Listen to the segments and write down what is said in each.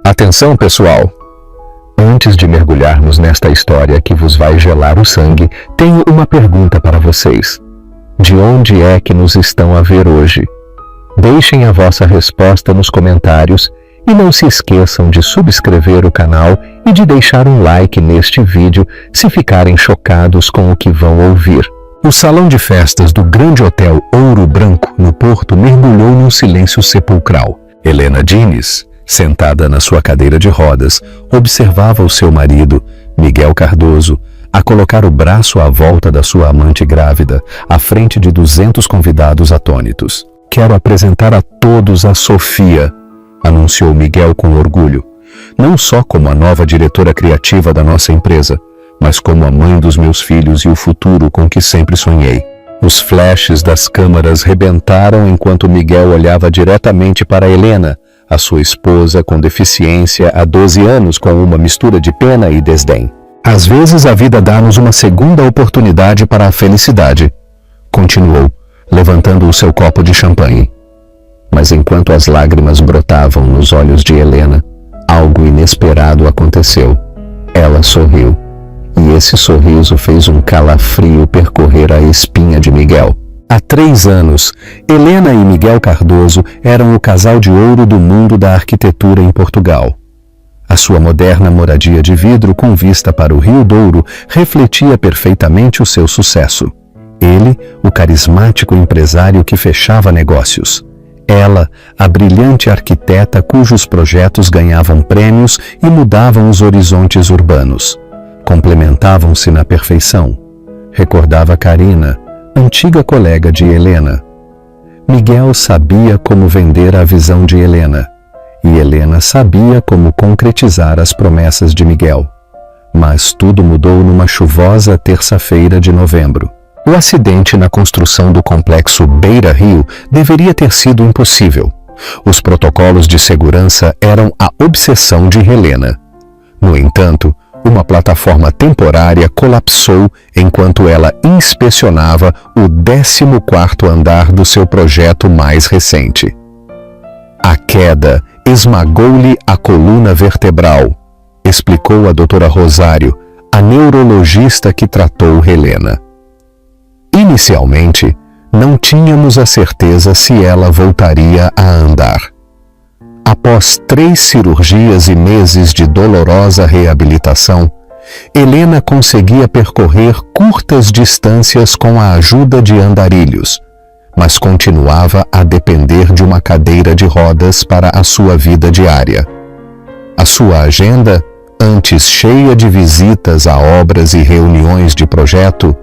Atenção, pessoal! Antes de mergulharmos nesta história que vos vai gelar o sangue, tenho uma pergunta para vocês. De onde é que nos estão a ver hoje? Deixem a vossa resposta nos comentários e não se esqueçam de subscrever o canal e de deixar um like neste vídeo se ficarem chocados com o que vão ouvir. O salão de festas do grande hotel Ouro Branco, no Porto, mergulhou num silêncio sepulcral. Helena Diniz, sentada na sua cadeira de rodas, observava o seu marido, Miguel Cardoso, a colocar o braço à volta da sua amante grávida, à frente de 200 convidados atônitos. Quero apresentar a todos a Sofia, anunciou Miguel com orgulho, não só como a nova diretora criativa da nossa empresa, mas como a mãe dos meus filhos e o futuro com que sempre sonhei. Os flashes das câmeras rebentaram enquanto Miguel olhava diretamente para Helena, a sua esposa com deficiência há 12 anos, com uma mistura de pena e desdém. Às vezes a vida dá-nos uma segunda oportunidade para a felicidade, continuou, levantando o seu copo de champanhe. Mas enquanto as lágrimas brotavam nos olhos de Helena, algo inesperado aconteceu. Ela sorriu, e esse sorriso fez um calafrio percorrer a espinha de Miguel. Há 3 anos, Helena e Miguel Cardoso eram o casal de ouro do mundo da arquitetura em Portugal. A sua moderna moradia de vidro com vista para o Rio Douro refletia perfeitamente o seu sucesso. Ele, o carismático empresário que fechava negócios. Ela, a brilhante arquiteta cujos projetos ganhavam prêmios e mudavam os horizontes urbanos. Complementavam-se na perfeição, recordava Karina, antiga colega de Helena. Miguel sabia como vender a visão de Helena, e Helena sabia como concretizar as promessas de Miguel. Mas tudo mudou numa chuvosa terça-feira de novembro. O acidente na construção do complexo Beira Rio deveria ter sido impossível. Os protocolos de segurança eram a obsessão de Helena. No entanto, uma plataforma temporária colapsou enquanto ela inspecionava o 14º andar do seu projeto mais recente. A queda esmagou-lhe a coluna vertebral, explicou a doutora Rosário, a neurologista que tratou Helena. Inicialmente, não tínhamos a certeza se ela voltaria a andar. Após 3 cirurgias e meses de dolorosa reabilitação, Helena conseguia percorrer curtas distâncias com a ajuda de andarilhos, mas continuava a depender de uma cadeira de rodas para a sua vida diária. A sua agenda, antes cheia de visitas a obras e reuniões de projeto,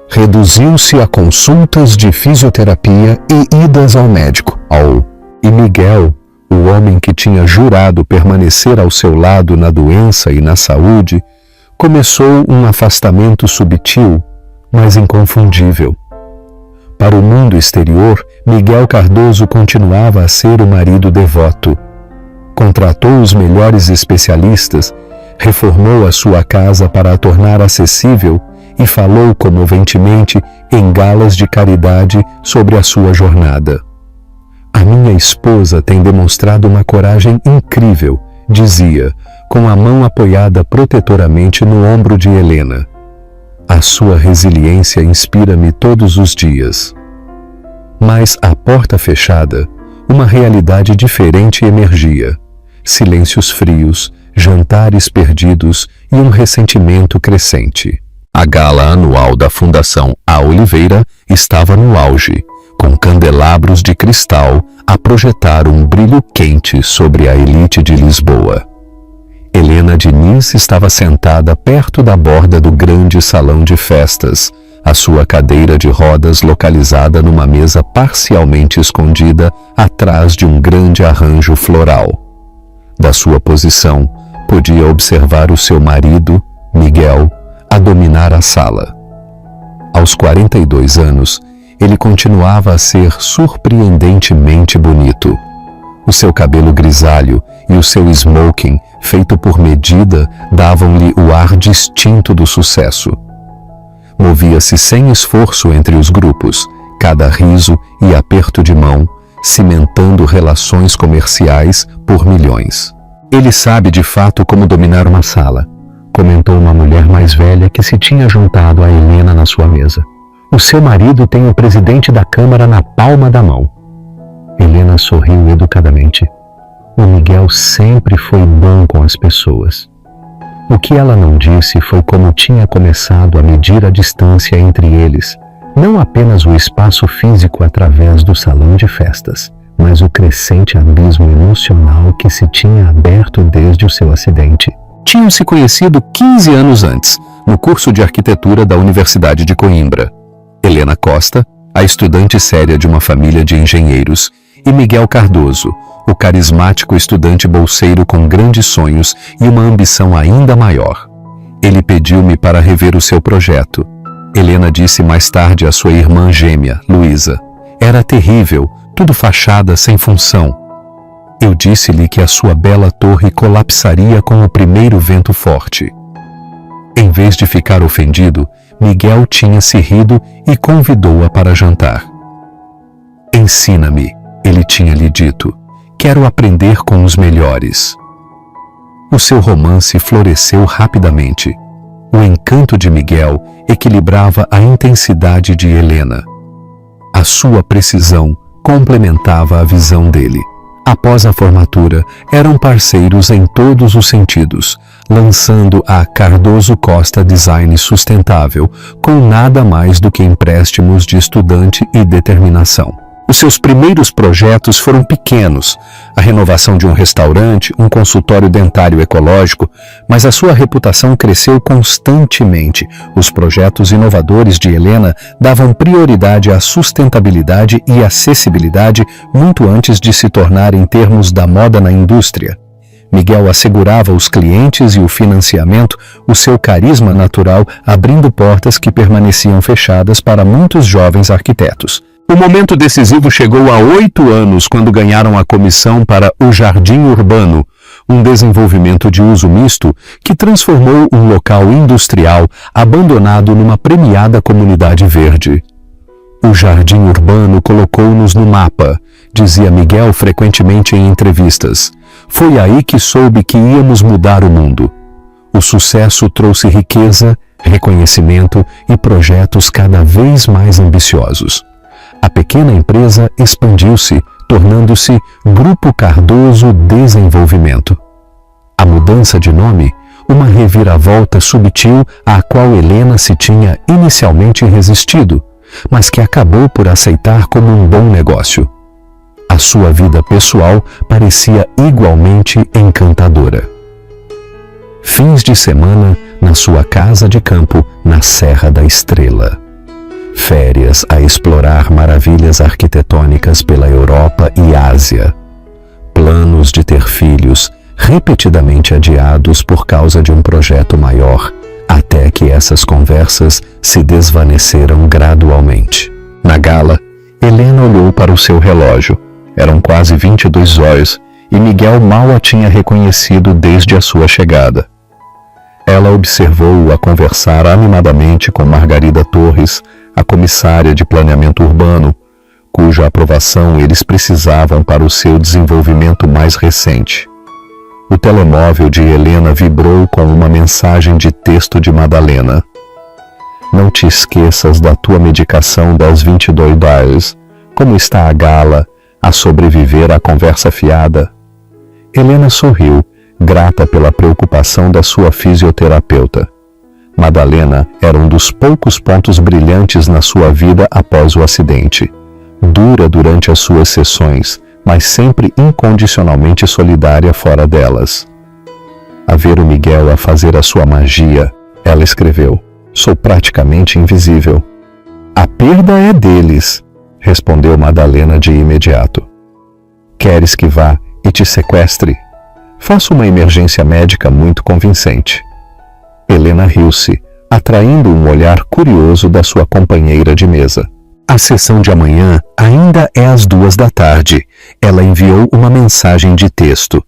reduziu-se a consultas de fisioterapia e idas ao médico. E Miguel, o homem que tinha jurado permanecer ao seu lado na doença e na saúde, começou um afastamento subtil, mas inconfundível. Para o mundo exterior, Miguel Cardoso continuava a ser o marido devoto. Contratou os melhores especialistas, reformou a sua casa para a tornar acessível e falou comoventemente em galas de caridade sobre a sua jornada. A minha esposa tem demonstrado uma coragem incrível, dizia, com a mão apoiada protetoramente no ombro de Helena. A sua resiliência inspira-me todos os dias. Mas à porta fechada, uma realidade diferente emergia. Silêncios frios, jantares perdidos e um ressentimento crescente. A gala anual da Fundação A Oliveira estava no auge, com candelabros de cristal a projetar um brilho quente sobre a elite de Lisboa. Helena Diniz estava sentada perto da borda do grande salão de festas, a sua cadeira de rodas localizada numa mesa parcialmente escondida atrás de um grande arranjo floral. Da sua posição, podia observar o seu marido, Miguel, a dominar a sala. Aos 42 anos, ele continuava a ser surpreendentemente bonito. O seu cabelo grisalho e o seu smoking, feito por medida, davam-lhe o ar distinto do sucesso. Movia-se sem esforço entre os grupos, cada riso e aperto de mão, cimentando relações comerciais por milhões. Ele sabe de fato como dominar uma sala, comentou uma mulher mais velha que se tinha juntado a Helena na sua mesa. O seu marido tem o presidente da Câmara na palma da mão. Helena sorriu educadamente. O Miguel sempre foi bom com as pessoas. O que ela não disse foi como tinha começado a medir a distância entre eles, não apenas o espaço físico através do salão de festas, mas o crescente abismo emocional que se tinha aberto desde o seu acidente. Tinham se conhecido 15 anos antes, no curso de arquitetura da Universidade de Coimbra. Helena Costa, a estudante séria de uma família de engenheiros, e Miguel Cardoso, o carismático estudante bolseiro com grandes sonhos e uma ambição ainda maior. Ele pediu-me para rever o seu projeto. Helena disse mais tarde à sua irmã gêmea, Luísa. Era terrível, tudo fachada sem função. Eu disse-lhe que a sua bela torre colapsaria com o primeiro vento forte. Em vez de ficar ofendido, Miguel tinha se rido e convidou-a para jantar. Ensina-me, ele tinha lhe dito. Quero aprender com os melhores. O seu romance floresceu rapidamente. O encanto de Miguel equilibrava a intensidade de Helena. A sua precisão complementava a visão dele. Após a formatura, eram parceiros em todos os sentidos, lançando a Cardoso Costa Design Sustentável, com nada mais do que empréstimos de estudante e determinação. Os seus primeiros projetos foram pequenos, a renovação de um restaurante, um consultório dentário ecológico, mas a sua reputação cresceu constantemente. Os projetos inovadores de Helena davam prioridade à sustentabilidade e acessibilidade muito antes de se tornarem termos da moda na indústria. Miguel assegurava os clientes e o financiamento, o seu carisma natural abrindo portas que permaneciam fechadas para muitos jovens arquitetos. O momento decisivo chegou há 8 anos, quando ganharam a comissão para o Jardim Urbano, um desenvolvimento de uso misto que transformou um local industrial abandonado numa premiada comunidade verde. O Jardim Urbano colocou-nos no mapa, dizia Miguel frequentemente em entrevistas. Foi aí que soube que íamos mudar o mundo. O sucesso trouxe riqueza, reconhecimento e projetos cada vez mais ambiciosos. A pequena empresa expandiu-se, tornando-se Grupo Cardoso Desenvolvimento. A mudança de nome, uma reviravolta subtil à qual Helena se tinha inicialmente resistido, mas que acabou por aceitar como um bom negócio. A sua vida pessoal parecia igualmente encantadora. Fins de semana na sua casa de campo na Serra da Estrela. Férias a explorar maravilhas arquitetônicas pela Europa e Ásia. Planos de ter filhos repetidamente adiados por causa de um projeto maior, até que essas conversas se desvaneceram gradualmente. Na gala, Helena olhou para o seu relógio. Eram quase 22 horas e Miguel mal a tinha reconhecido desde a sua chegada. Ela observou-o a conversar animadamente com Margarida Torres, a comissária de planeamento urbano, cuja aprovação eles precisavam para o seu desenvolvimento mais recente. O telemóvel de Helena vibrou com uma mensagem de texto de Madalena. Não te esqueças da tua medicação das 22 horas. Como está a gala, a sobreviver à conversa fiada? Helena sorriu, grata pela preocupação da sua fisioterapeuta. Madalena era um dos poucos pontos brilhantes na sua vida após o acidente. Dura durante as suas sessões, mas sempre incondicionalmente solidária fora delas. A ver o Miguel a fazer a sua magia, ela escreveu: sou praticamente invisível. A perda é deles, respondeu Madalena de imediato. Queres que vá e te sequestre? Faço uma emergência médica muito convincente. Helena riu-se, atraindo um olhar curioso da sua companheira de mesa. A sessão de amanhã ainda é às 14h. Ela enviou uma mensagem de texto.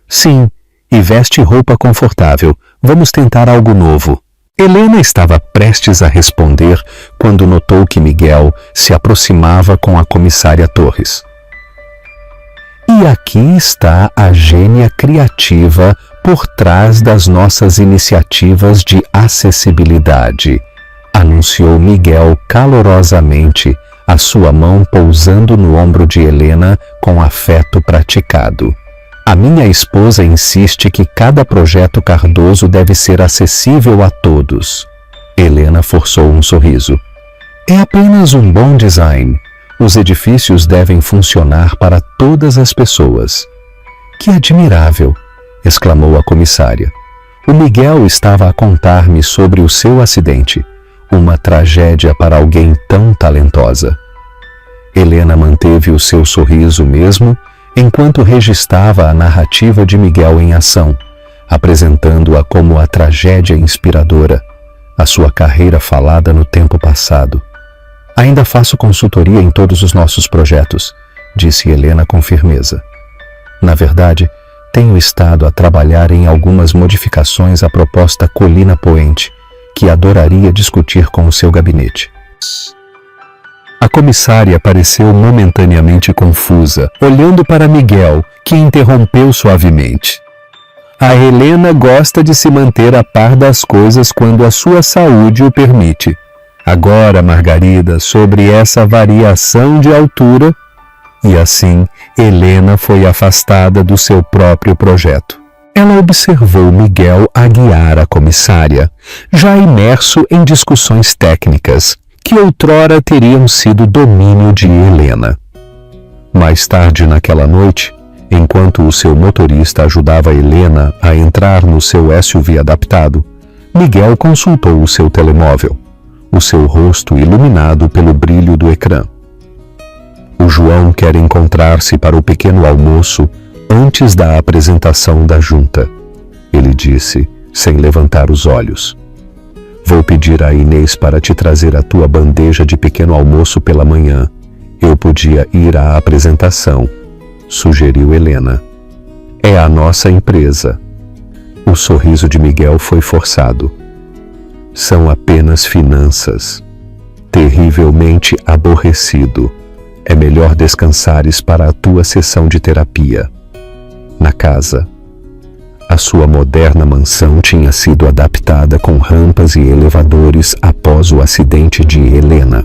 Sim, e veste roupa confortável. Vamos tentar algo novo. Helena estava prestes a responder quando notou que Miguel se aproximava com a comissária Torres. E aqui está a gênia criativa por trás das nossas iniciativas de acessibilidade, anunciou Miguel calorosamente, a sua mão pousando no ombro de Helena com afeto praticado. A minha esposa insiste que cada projeto Cardoso deve ser acessível a todos. Helena forçou um sorriso. É apenas um bom design. Os edifícios devem funcionar para todas as pessoas. Que admirável! Exclamou a comissária. O Miguel estava a contar-me sobre o seu acidente. Uma tragédia para alguém tão talentosa. Helena manteve o seu sorriso mesmo enquanto registrava a narrativa de Miguel em ação, apresentando-a como a tragédia inspiradora, a sua carreira falada no tempo passado. Ainda faço consultoria em todos os nossos projetos, disse Helena com firmeza. Na verdade, tenho estado a trabalhar em algumas modificações à proposta Colina Poente, que adoraria discutir com o seu gabinete. A comissária pareceu momentaneamente confusa, olhando para Miguel, que interrompeu suavemente. A Helena gosta de se manter a par das coisas quando a sua saúde o permite. Agora, Margarida, sobre essa variação de altura... E assim, Helena foi afastada do seu próprio projeto. Ela observou Miguel a guiar a comissária, já imerso em discussões técnicas, que outrora teriam sido domínio de Helena. Mais tarde naquela noite, enquanto o seu motorista ajudava Helena a entrar no seu SUV adaptado, Miguel consultou o seu telemóvel, o seu rosto iluminado pelo brilho do ecrã. O João quer encontrar-se para o pequeno almoço antes da apresentação da junta, ele disse, sem levantar os olhos. Vou pedir a Inês para te trazer a tua bandeja de pequeno almoço pela manhã. Eu podia ir à apresentação, sugeriu Helena. É a nossa empresa. O sorriso de Miguel foi forçado. São apenas finanças. Terrivelmente aborrecido. É melhor descansares para a tua sessão de terapia. Na casa. A sua moderna mansão tinha sido adaptada com rampas e elevadores após o acidente de Helena,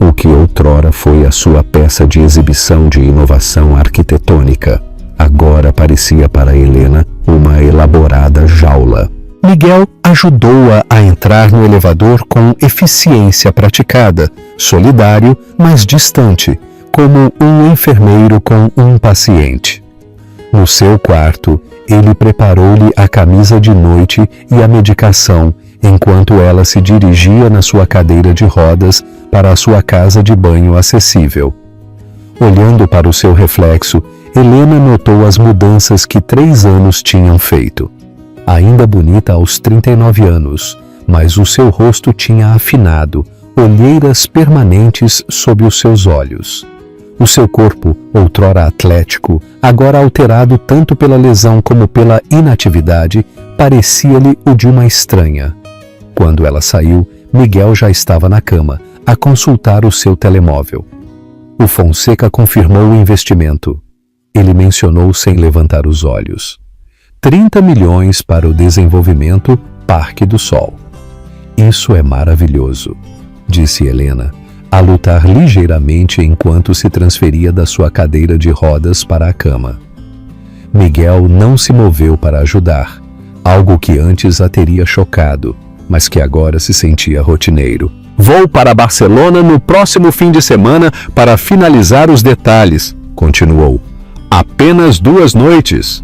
o que outrora foi a sua peça de exibição de inovação arquitetônica. Agora parecia para Helena uma elaborada jaula. Miguel ajudou-a a entrar no elevador com eficiência praticada, solidário, mas distante, como um enfermeiro com um paciente. No seu quarto, ele preparou-lhe a camisa de noite e a medicação, enquanto ela se dirigia na sua cadeira de rodas para a sua casa de banho acessível. Olhando para o seu reflexo, Helena notou as mudanças que 3 anos tinham feito. Ainda bonita aos 39 anos, mas o seu rosto tinha afinado, olheiras permanentes sob os seus olhos. O seu corpo, outrora atlético, agora alterado tanto pela lesão como pela inatividade, parecia-lhe o de uma estranha. Quando ela saiu, Miguel já estava na cama, a consultar o seu telemóvel. O Fonseca confirmou o investimento. Ele mencionou sem levantar os olhos. 30 milhões para o desenvolvimento Parque do Sol. Isso é maravilhoso, disse Helena, a lutar ligeiramente enquanto se transferia da sua cadeira de rodas para a cama. Miguel não se moveu para ajudar, algo que antes a teria chocado, mas que agora se sentia rotineiro. Vou para Barcelona no próximo fim de semana para finalizar os detalhes, continuou. Apenas 2 noites.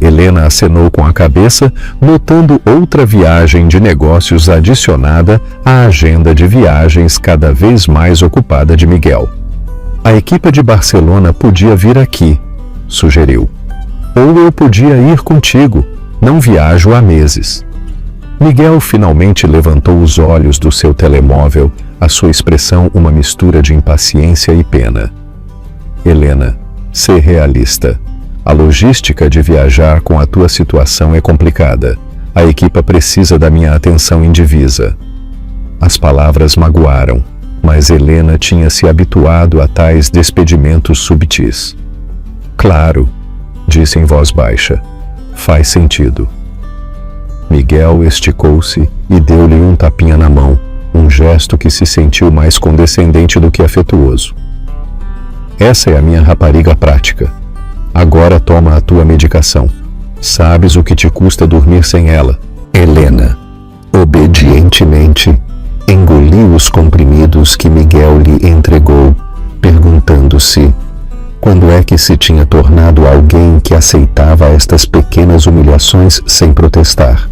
Helena acenou com a cabeça, notando outra viagem de negócios adicionada à agenda de viagens cada vez mais ocupada de Miguel. A equipe de Barcelona podia vir aqui, sugeriu. Ou eu podia ir contigo, não viajo há meses. Miguel finalmente levantou os olhos do seu telemóvel, a sua expressão uma mistura de impaciência e pena. Helena, ser realista. A logística de viajar com a tua situação é complicada. A equipa precisa da minha atenção indivisa. As palavras magoaram, mas Helena tinha se habituado a tais despedimentos subtis. Claro, disse em voz baixa. Faz sentido. Miguel esticou-se e deu-lhe um tapinha na mão, um gesto que se sentiu mais condescendente do que afetuoso. Essa é a minha rapariga prática. Agora toma a tua medicação. Sabes o que te custa dormir sem ela. Helena, obedientemente, engoliu os comprimidos que Miguel lhe entregou, perguntando-se quando é que se tinha tornado alguém que aceitava estas pequenas humilhações sem protestar.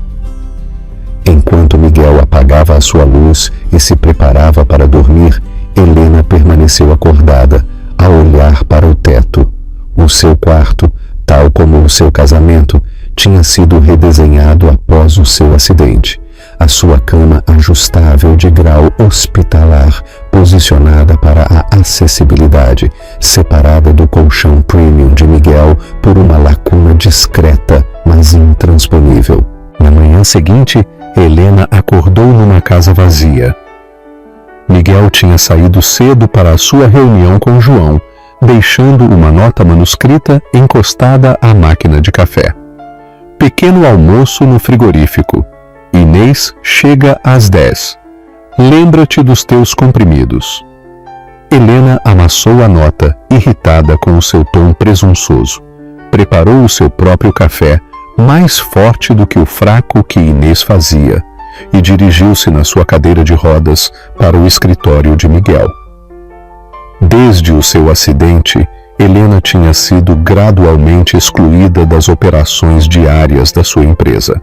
Enquanto Miguel apagava a sua luz e se preparava para dormir, Helena permaneceu acordada, a olhar para o teto. O seu quarto, tal como o seu casamento, tinha sido redesenhado após o seu acidente. A sua cama ajustável de grau hospitalar, posicionada para a acessibilidade, separada do colchão premium de Miguel por uma lacuna discreta, mas intransponível. Na manhã seguinte, Helena acordou numa casa vazia. Miguel tinha saído cedo para a sua reunião com João, deixando uma nota manuscrita encostada à máquina de café. Pequeno almoço no frigorífico. Inês chega às 10. Lembra-te dos teus comprimidos. Helena amassou a nota, irritada com o seu tom presunçoso. Preparou o seu próprio café, mais forte do que o fraco que Inês fazia, e dirigiu-se na sua cadeira de rodas para o escritório de Miguel. Desde o seu acidente, Helena tinha sido gradualmente excluída das operações diárias da sua empresa.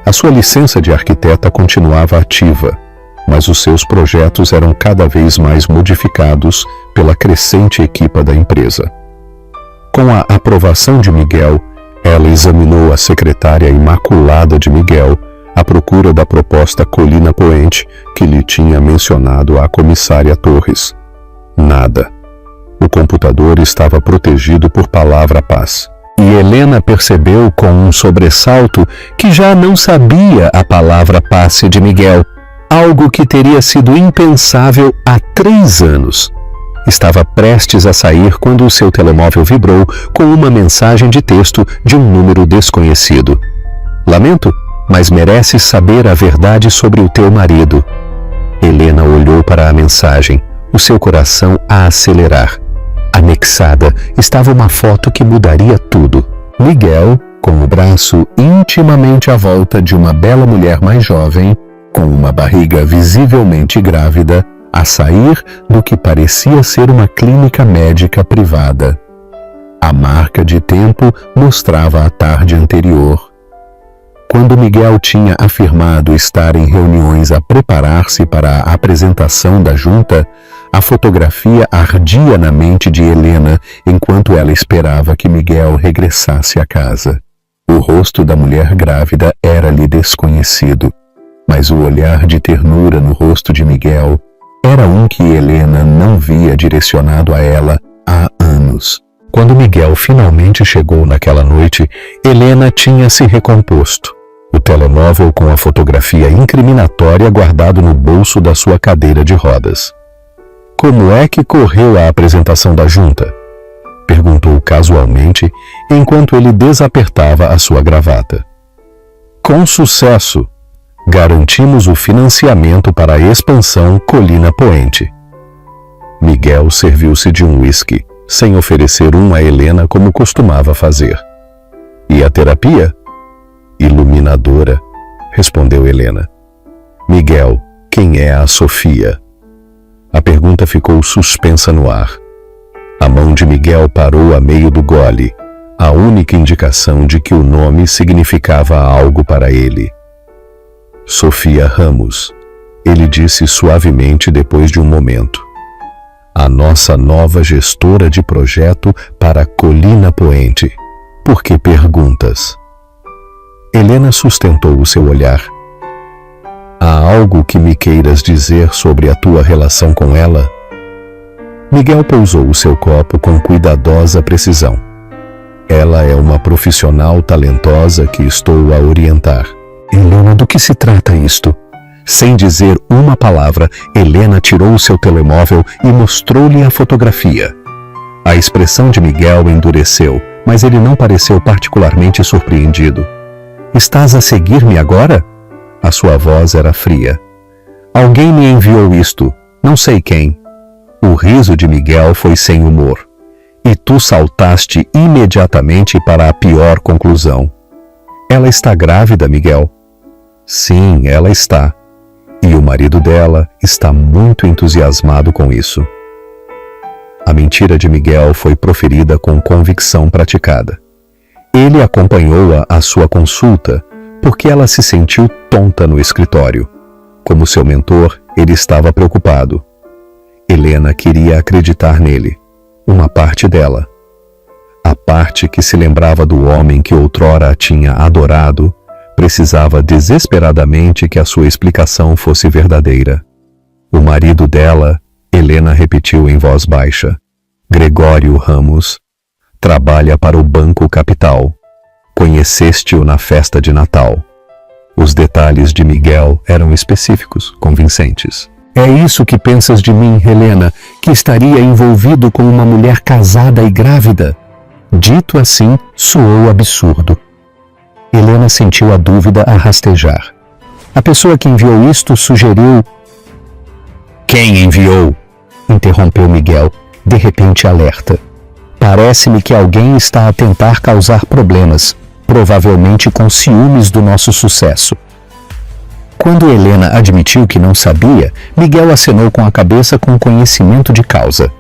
A sua licença de arquiteta continuava ativa, mas os seus projetos eram cada vez mais modificados pela crescente equipa da empresa. Com a aprovação de Miguel, ela examinou a secretária imaculada de Miguel à procura da proposta Colina Poente que lhe tinha mencionado a comissária Torres. Nada. O computador estava protegido por palavra paz. E Helena percebeu com um sobressalto que já não sabia a palavra passe de Miguel, algo que teria sido impensável há 3 anos. Estava prestes a sair quando o seu telemóvel vibrou com uma mensagem de texto de um número desconhecido. Lamento, mas mereces saber a verdade sobre o teu marido. Helena olhou para a mensagem, o seu coração a acelerar. Anexada estava uma foto que mudaria tudo. Miguel, com o braço intimamente à volta de uma bela mulher mais jovem, com uma barriga visivelmente grávida, a sair do que parecia ser uma clínica médica privada. A marca de tempo mostrava a tarde anterior. Quando Miguel tinha afirmado estar em reuniões a preparar-se para a apresentação da junta, a fotografia ardia na mente de Helena enquanto ela esperava que Miguel regressasse à casa. O rosto da mulher grávida era-lhe desconhecido, mas o olhar de ternura no rosto de Miguel era um que Helena não via direcionado a ela há anos. Quando Miguel finalmente chegou naquela noite, Helena tinha se recomposto. O telemóvel com a fotografia incriminatória guardado no bolso da sua cadeira de rodas. Como é que correu a apresentação da junta? Perguntou casualmente, enquanto ele desapertava a sua gravata. Com sucesso! Garantimos o financiamento para a expansão Colina Poente. Miguel serviu-se de um uísque, sem oferecer um a Helena como costumava fazer. E a terapia? Iluminadora, respondeu Helena. Miguel, quem é a Sofia? A pergunta ficou suspensa no ar. A mão de Miguel parou a meio do gole, a única indicação de que o nome significava algo para ele. Sofia Ramos, ele disse suavemente depois de um momento. A nossa nova gestora de projeto para Colina Poente. Por que perguntas? Helena sustentou o seu olhar. Há algo que me queiras dizer sobre a tua relação com ela? Miguel pousou o seu copo com cuidadosa precisão. Ela é uma profissional talentosa que estou a orientar. Helena, do que se trata isto? Sem dizer uma palavra, Helena tirou o seu telemóvel e mostrou-lhe a fotografia. A expressão de Miguel endureceu, mas ele não pareceu particularmente surpreendido. Estás a seguir-me agora? A sua voz era fria. Alguém me enviou isto, não sei quem. O riso de Miguel foi sem humor. E tu saltaste imediatamente para a pior conclusão. Ela está grávida, Miguel? Sim, ela está. E o marido dela está muito entusiasmado com isso. A mentira de Miguel foi proferida com convicção praticada. Ele acompanhou-a à sua consulta porque ela se sentiu tonta no escritório. Como seu mentor, ele estava preocupado. Helena queria acreditar nele, uma parte dela. A parte que se lembrava do homem que outrora a tinha adorado, precisava desesperadamente que a sua explicação fosse verdadeira. O marido dela, Helena repetiu em voz baixa, Gregório Ramos, trabalha para o Banco Capital. Conheceste-o na festa de Natal. Os detalhes de Miguel eram específicos, convincentes. É isso que pensas de mim, Helena, que estaria envolvido com uma mulher casada e grávida? Dito assim, soou absurdo. Helena sentiu a dúvida a rastejar. A pessoa que enviou isto sugeriu... Quem enviou? Interrompeu Miguel, de repente alerta. Parece-me que alguém está a tentar causar problemas, provavelmente com ciúmes do nosso sucesso. Quando Helena admitiu que não sabia, Miguel acenou com a cabeça com conhecimento de causa.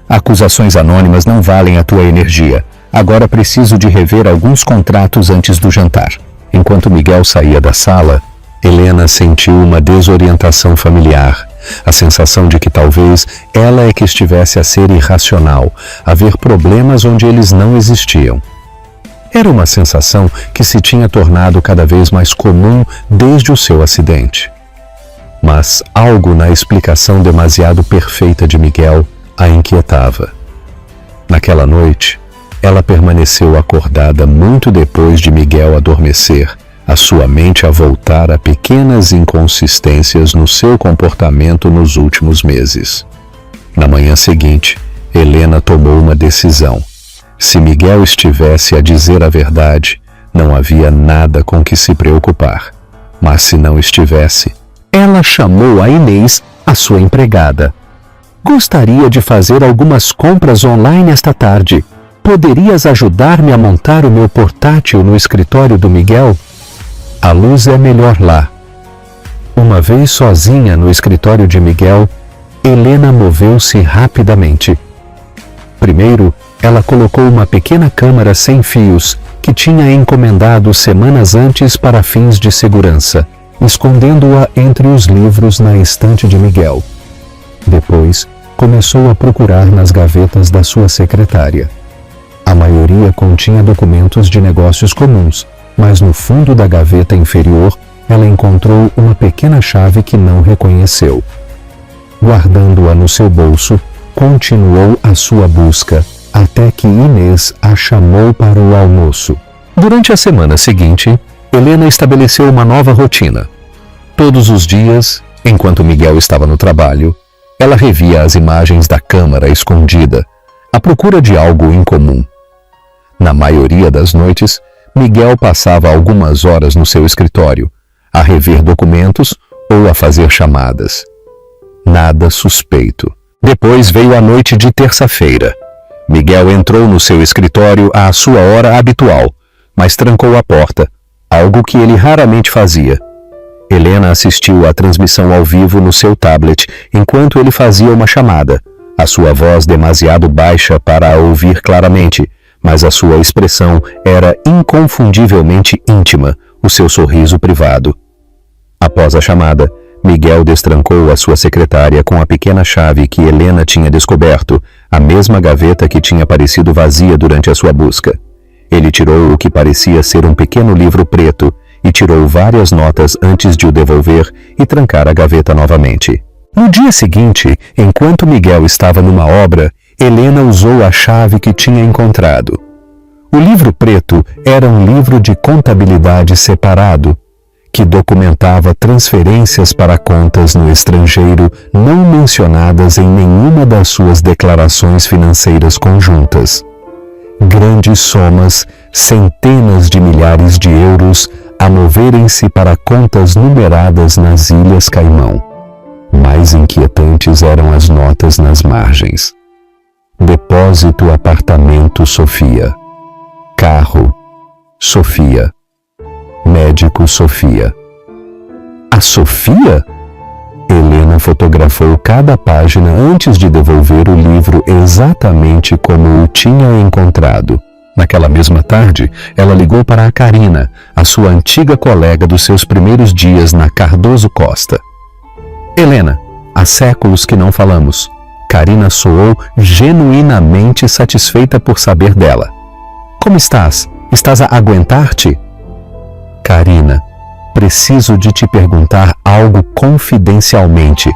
Acusações anônimas não valem a tua energia. Agora preciso de rever alguns contratos antes do jantar. Enquanto Miguel saía da sala, Helena sentiu uma desorientação familiar, a sensação de que talvez ela é que estivesse a ser irracional, a ver problemas onde eles não existiam. Era uma sensação que se tinha tornado cada vez mais comum desde o seu acidente. Mas algo na explicação demasiado perfeita de Miguel a inquietava. Naquela noite, ela permaneceu acordada muito depois de Miguel adormecer, a sua mente a voltar a pequenas inconsistências no seu comportamento nos últimos meses. Na manhã seguinte, Helena tomou uma decisão. Se Miguel estivesse a dizer a verdade, não havia nada com que se preocupar. Mas se não estivesse, ela chamou a Inês, a sua empregada. Gostaria de fazer algumas compras online esta tarde. Poderias ajudar-me a montar o meu portátil no escritório do Miguel? A luz é melhor lá. Uma vez sozinha no escritório de Miguel, Helena moveu-se rapidamente. Primeiro, ela colocou uma pequena câmara sem fios que tinha encomendado semanas antes para fins de segurança, escondendo-a entre os livros na estante de Miguel. Depois, começou a procurar nas gavetas da sua secretária. A maioria continha documentos de negócios comuns, mas no fundo da gaveta inferior, ela encontrou uma pequena chave que não reconheceu. Guardando-a no seu bolso, continuou a sua busca, até que Inês a chamou para o almoço. Durante a semana seguinte, Helena estabeleceu uma nova rotina. Todos os dias, enquanto Miguel estava no trabalho, ela revia as imagens da câmara escondida, à procura de algo incomum. Na maioria das noites, Miguel passava algumas horas no seu escritório, a rever documentos ou a fazer chamadas. Nada suspeito. Depois veio a noite de terça-feira. Miguel entrou no seu escritório à sua hora habitual, mas trancou a porta, algo que ele raramente fazia. Helena assistiu à transmissão ao vivo no seu tablet enquanto ele fazia uma chamada, a sua voz demasiado baixa para a ouvir claramente, mas a sua expressão era inconfundivelmente íntima, o seu sorriso privado. Após a chamada, Miguel destrancou a sua secretária com a pequena chave que Helena tinha descoberto, a mesma gaveta que tinha parecido vazia durante a sua busca. Ele tirou o que parecia ser um pequeno livro preto e tirou várias notas antes de o devolver e trancar a gaveta novamente. No dia seguinte, enquanto Miguel estava numa obra, Helena usou a chave que tinha encontrado. O livro preto era um livro de contabilidade separado, que documentava transferências para contas no estrangeiro não mencionadas em nenhuma das suas declarações financeiras conjuntas. Grandes somas, centenas de milhares de euros, a moverem-se para contas numeradas nas Ilhas Caimão. Mais inquietantes eram as notas nas margens. Depósito apartamento Sofia. Carro Sofia. Médico Sofia. A Sofia? Helena fotografou cada página antes de devolver o livro exatamente como o tinha encontrado. Naquela mesma tarde, ela ligou para a Karina, a sua antiga colega dos seus primeiros dias na Cardoso Costa. Helena, há séculos que não falamos. Karina soou genuinamente satisfeita por saber dela. Como estás? Estás a aguentar-te? Karina, preciso de te perguntar algo confidencialmente,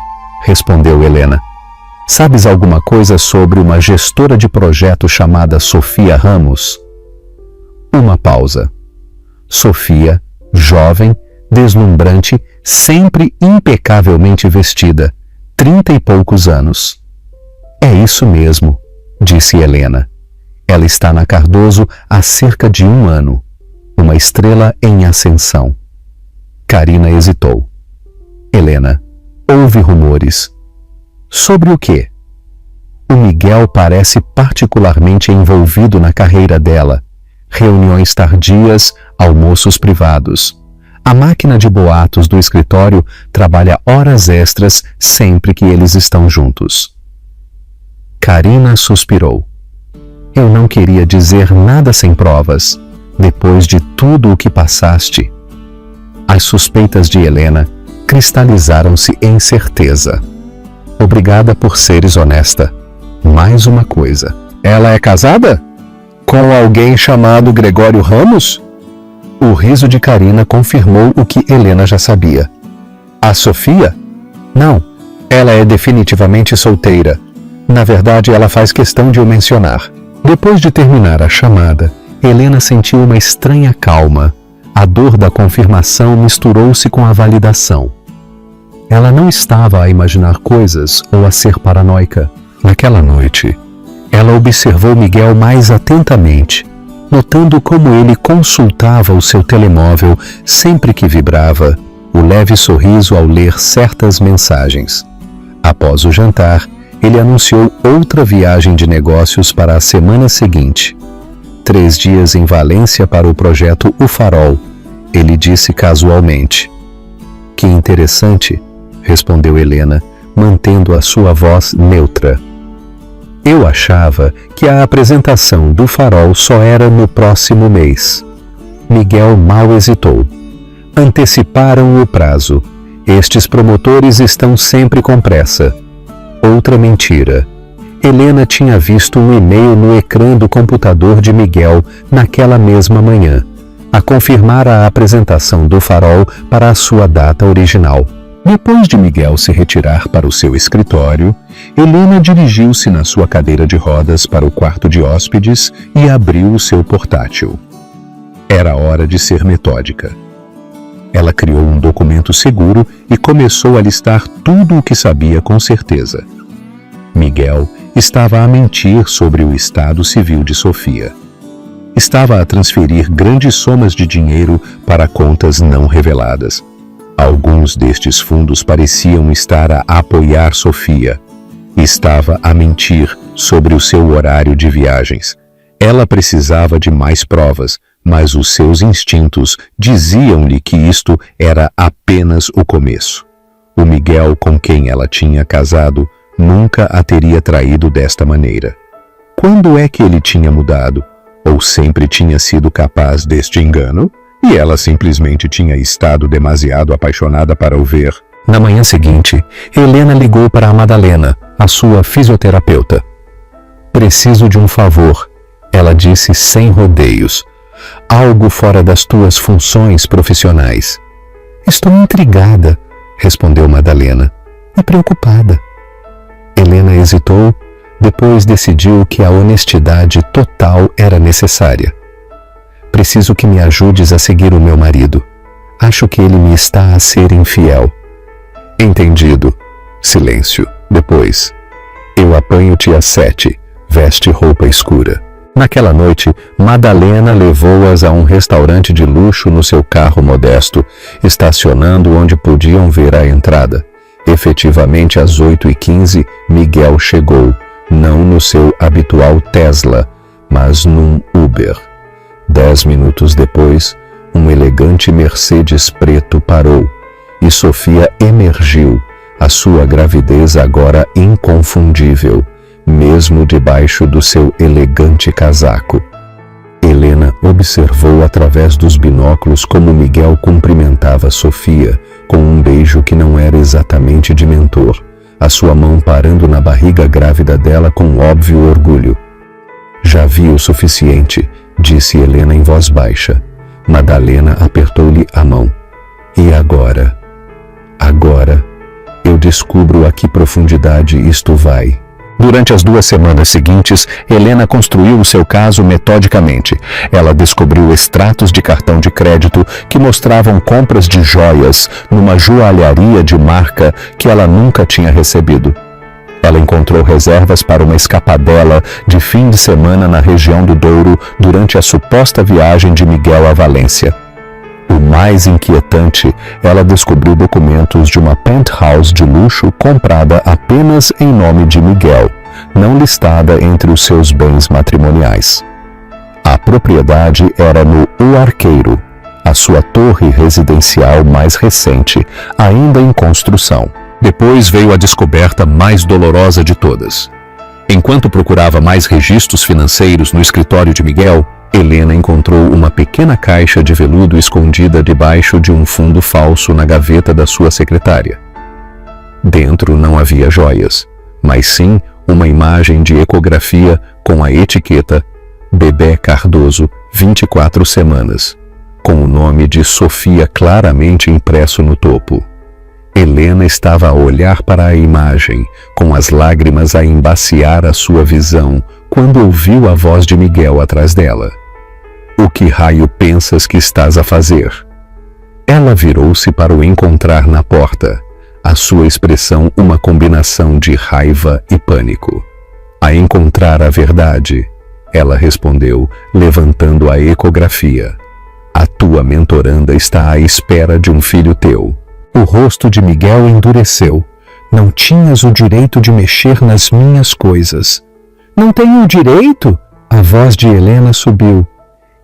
respondeu Helena. Sabes alguma coisa sobre uma gestora de projeto chamada Sofia Ramos? Uma pausa. Sofia, jovem, deslumbrante, sempre impecavelmente vestida, 30 e poucos anos. É isso mesmo, disse Helena. Ela está na Cardoso há cerca de 1 ano. Uma estrela em ascensão. Karina hesitou. Helena, houve rumores. Sobre o quê? O Miguel parece particularmente envolvido na carreira dela. Reuniões tardias, almoços privados. A máquina de boatos do escritório trabalha horas extras sempre que eles estão juntos. Karina suspirou. Eu não queria dizer nada sem provas, depois de tudo o que passaste. As suspeitas de Helena cristalizaram-se em certeza. Obrigada por seres honesta. Mais uma coisa. Ela é casada? Com alguém chamado Gregório Ramos? O riso de Karina confirmou o que Helena já sabia. A Sofia? Não, ela é definitivamente solteira. Na verdade, ela faz questão de o mencionar. Depois de terminar a chamada, Helena sentiu uma estranha calma. A dor da confirmação misturou-se com a validação. Ela não estava a imaginar coisas ou a ser paranoica. Naquela noite, ela observou Miguel mais atentamente, notando como ele consultava o seu telemóvel sempre que vibrava, o leve sorriso ao ler certas mensagens. Após o jantar, ele anunciou outra viagem de negócios para a semana seguinte. 3 dias em Valência para o projeto O Farol, ele disse casualmente. Que interessante, respondeu Helena, mantendo a sua voz neutra. Eu achava que a apresentação do Farol só era no próximo mês. Miguel mal hesitou. Anteciparam o prazo. Estes promotores estão sempre com pressa. Outra mentira. Helena tinha visto um e-mail no ecrã do computador de Miguel naquela mesma manhã, a confirmar a apresentação do Farol para a sua data original. Depois de Miguel se retirar para o seu escritório, Helena dirigiu-se na sua cadeira de rodas para o quarto de hóspedes e abriu o seu portátil. Era hora de ser metódica. Ela criou um documento seguro e começou a listar tudo o que sabia com certeza. Miguel estava a mentir sobre o estado civil de Sofia. Estava a transferir grandes somas de dinheiro para contas não reveladas. Alguns destes fundos pareciam estar a apoiar Sofia. Estava a mentir sobre o seu horário de viagens. Ela precisava de mais provas, mas os seus instintos diziam-lhe que isto era apenas o começo. O Miguel com quem ela tinha casado nunca a teria traído desta maneira. Quando é que ele tinha mudado? Ou sempre tinha sido capaz deste engano? E ela simplesmente tinha estado demasiado apaixonada para o ver. Na manhã seguinte, Helena ligou para a Madalena, a sua fisioterapeuta. Preciso de um favor, ela disse sem rodeios. Algo fora das tuas funções profissionais. Estou intrigada, respondeu Madalena, e preocupada. Helena hesitou, depois decidiu que a honestidade total era necessária. Preciso que me ajudes a seguir o meu marido. Acho que ele me está a ser infiel. Entendido. Silêncio. Depois. Eu apanho-te às 7. Veste roupa escura. Naquela noite, Madalena levou-as a um restaurante de luxo no seu carro modesto, estacionando onde podiam ver a entrada. Efetivamente, às 8h15, Miguel chegou, não no seu habitual Tesla, mas num Uber. 10 minutos depois, um elegante Mercedes preto parou, e Sofia emergiu, a sua gravidez agora inconfundível, mesmo debaixo do seu elegante casaco. Helena observou através dos binóculos como Miguel cumprimentava Sofia, com um beijo que não era exatamente de mentor, a sua mão parando na barriga grávida dela com óbvio orgulho. Já vi o suficiente, disse Helena em voz baixa. Madalena apertou-lhe a mão. E agora? Agora, eu descubro a que profundidade isto vai. Durante as 2 semanas seguintes, Helena construiu o seu caso metodicamente. Ela descobriu extratos de cartão de crédito que mostravam compras de joias numa joalharia de marca que ela nunca tinha recebido. Ela encontrou reservas para uma escapadela de fim de semana na região do Douro durante a suposta viagem de Miguel a Valência. O mais inquietante, ela descobriu documentos de uma penthouse de luxo comprada apenas em nome de Miguel, não listada entre os seus bens matrimoniais. A propriedade era no O Arqueiro, a sua torre residencial mais recente, ainda em construção. Depois veio a descoberta mais dolorosa de todas. Enquanto procurava mais registros financeiros no escritório de Miguel, Helena encontrou uma pequena caixa de veludo escondida debaixo de um fundo falso na gaveta da sua secretária. Dentro não havia joias, mas sim uma imagem de ecografia com a etiqueta Bebé Cardoso, 24 semanas, com o nome de Sofia claramente impresso no topo. Helena estava a olhar para a imagem, com as lágrimas a embaciar a sua visão, quando ouviu a voz de Miguel atrás dela. O que raio pensas que estás a fazer? Ela virou-se para o encontrar na porta, a sua expressão uma combinação de raiva e pânico. A encontrar a verdade, ela respondeu, levantando a ecografia. A tua mentoranda está à espera de um filho teu. O rosto de Miguel endureceu. Não tinhas o direito de mexer nas minhas coisas. Não tenho o direito? A voz de Helena subiu.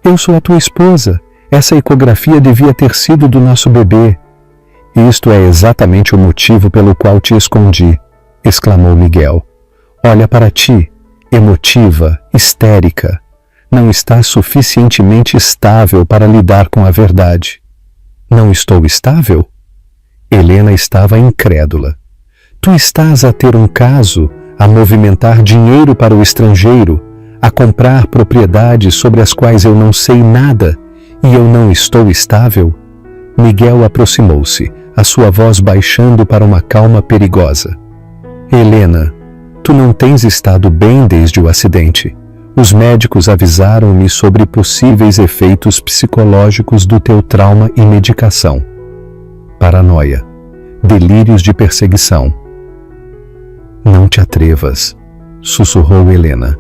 Eu sou a tua esposa. Essa ecografia devia ter sido do nosso bebê. Isto é exatamente o motivo pelo qual te escondi, exclamou Miguel. Olha para ti, emotiva, histérica. Não estás suficientemente estável para lidar com a verdade. Não estou estável? Helena estava incrédula. Tu estás a ter um caso, a movimentar dinheiro para o estrangeiro, a comprar propriedades sobre as quais eu não sei nada, e eu não estou estável? Miguel aproximou-se, a sua voz baixando para uma calma perigosa. Helena, tu não tens estado bem desde o acidente. Os médicos avisaram-me sobre possíveis efeitos psicológicos do teu trauma e medicação. Paranoia, delírios de perseguição. Não te atrevas, sussurrou Helena.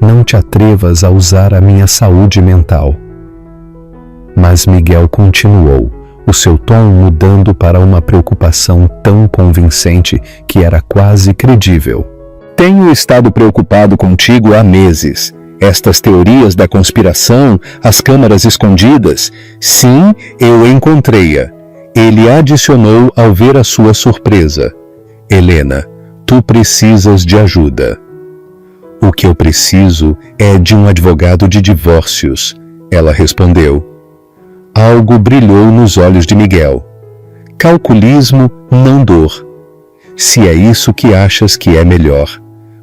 Não te atrevas a usar a minha saúde mental. Mas Miguel continuou, o seu tom mudando para uma preocupação tão convincente que era quase credível. Tenho estado preocupado contigo há meses. Estas teorias da conspiração, as câmaras escondidas, sim, eu encontrei-a. Ele adicionou ao ver a sua surpresa. Helena, tu precisas de ajuda. O que eu preciso é de um advogado de divórcios, ela respondeu. Algo brilhou nos olhos de Miguel. Calculismo, não dor. Se é isso que achas que é melhor.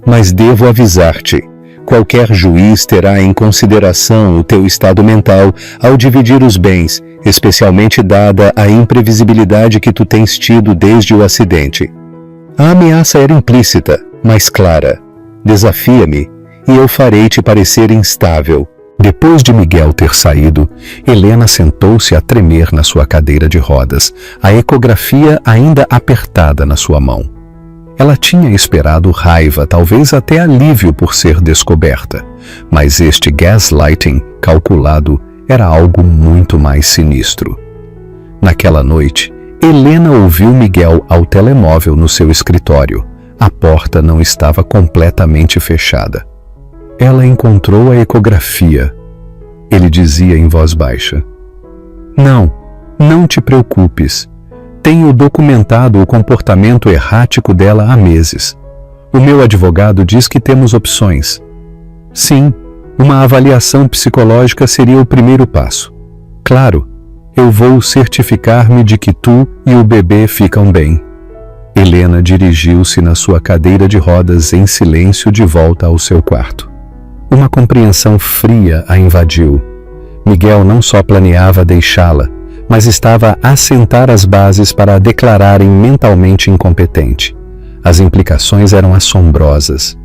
Mas devo avisar-te. Qualquer juiz terá em consideração o teu estado mental ao dividir os bens, especialmente dada a imprevisibilidade que tu tens tido desde o acidente. A ameaça era implícita, mas clara. Desafia-me, e eu farei-te parecer instável. Depois de Miguel ter saído, Helena sentou-se a tremer na sua cadeira de rodas, a ecografia ainda apertada na sua mão. Ela tinha esperado raiva, talvez até alívio por ser descoberta, mas este gaslighting calculado era algo muito mais sinistro. Naquela noite, Helena ouviu Miguel ao telemóvel no seu escritório. A porta não estava completamente fechada. Ela encontrou a ecografia. Ele dizia em voz baixa: Não te preocupes. Tenho documentado o comportamento errático dela há meses. O meu advogado diz que temos opções. Sim, uma avaliação psicológica seria o primeiro passo. Claro, eu vou certificar-me de que tu e o bebê ficam bem. Helena dirigiu-se na sua cadeira de rodas em silêncio de volta ao seu quarto. Uma compreensão fria a invadiu. Miguel não só planeava deixá-la, mas estava a assentar as bases para a declararem mentalmente incompetente. As implicações eram assombrosas.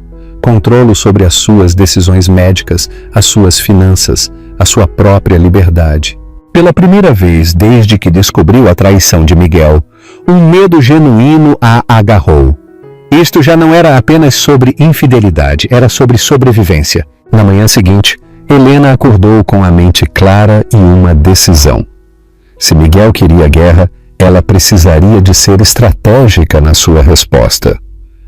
Controlo sobre as suas decisões médicas, as suas finanças, a sua própria liberdade. Pela primeira vez desde que descobriu a traição de Miguel, um medo genuíno a agarrou. Isto já não era apenas sobre infidelidade, era sobre sobrevivência. Na manhã seguinte, Helena acordou com a mente clara e uma decisão. Se Miguel queria guerra, ela precisaria de ser estratégica na sua resposta.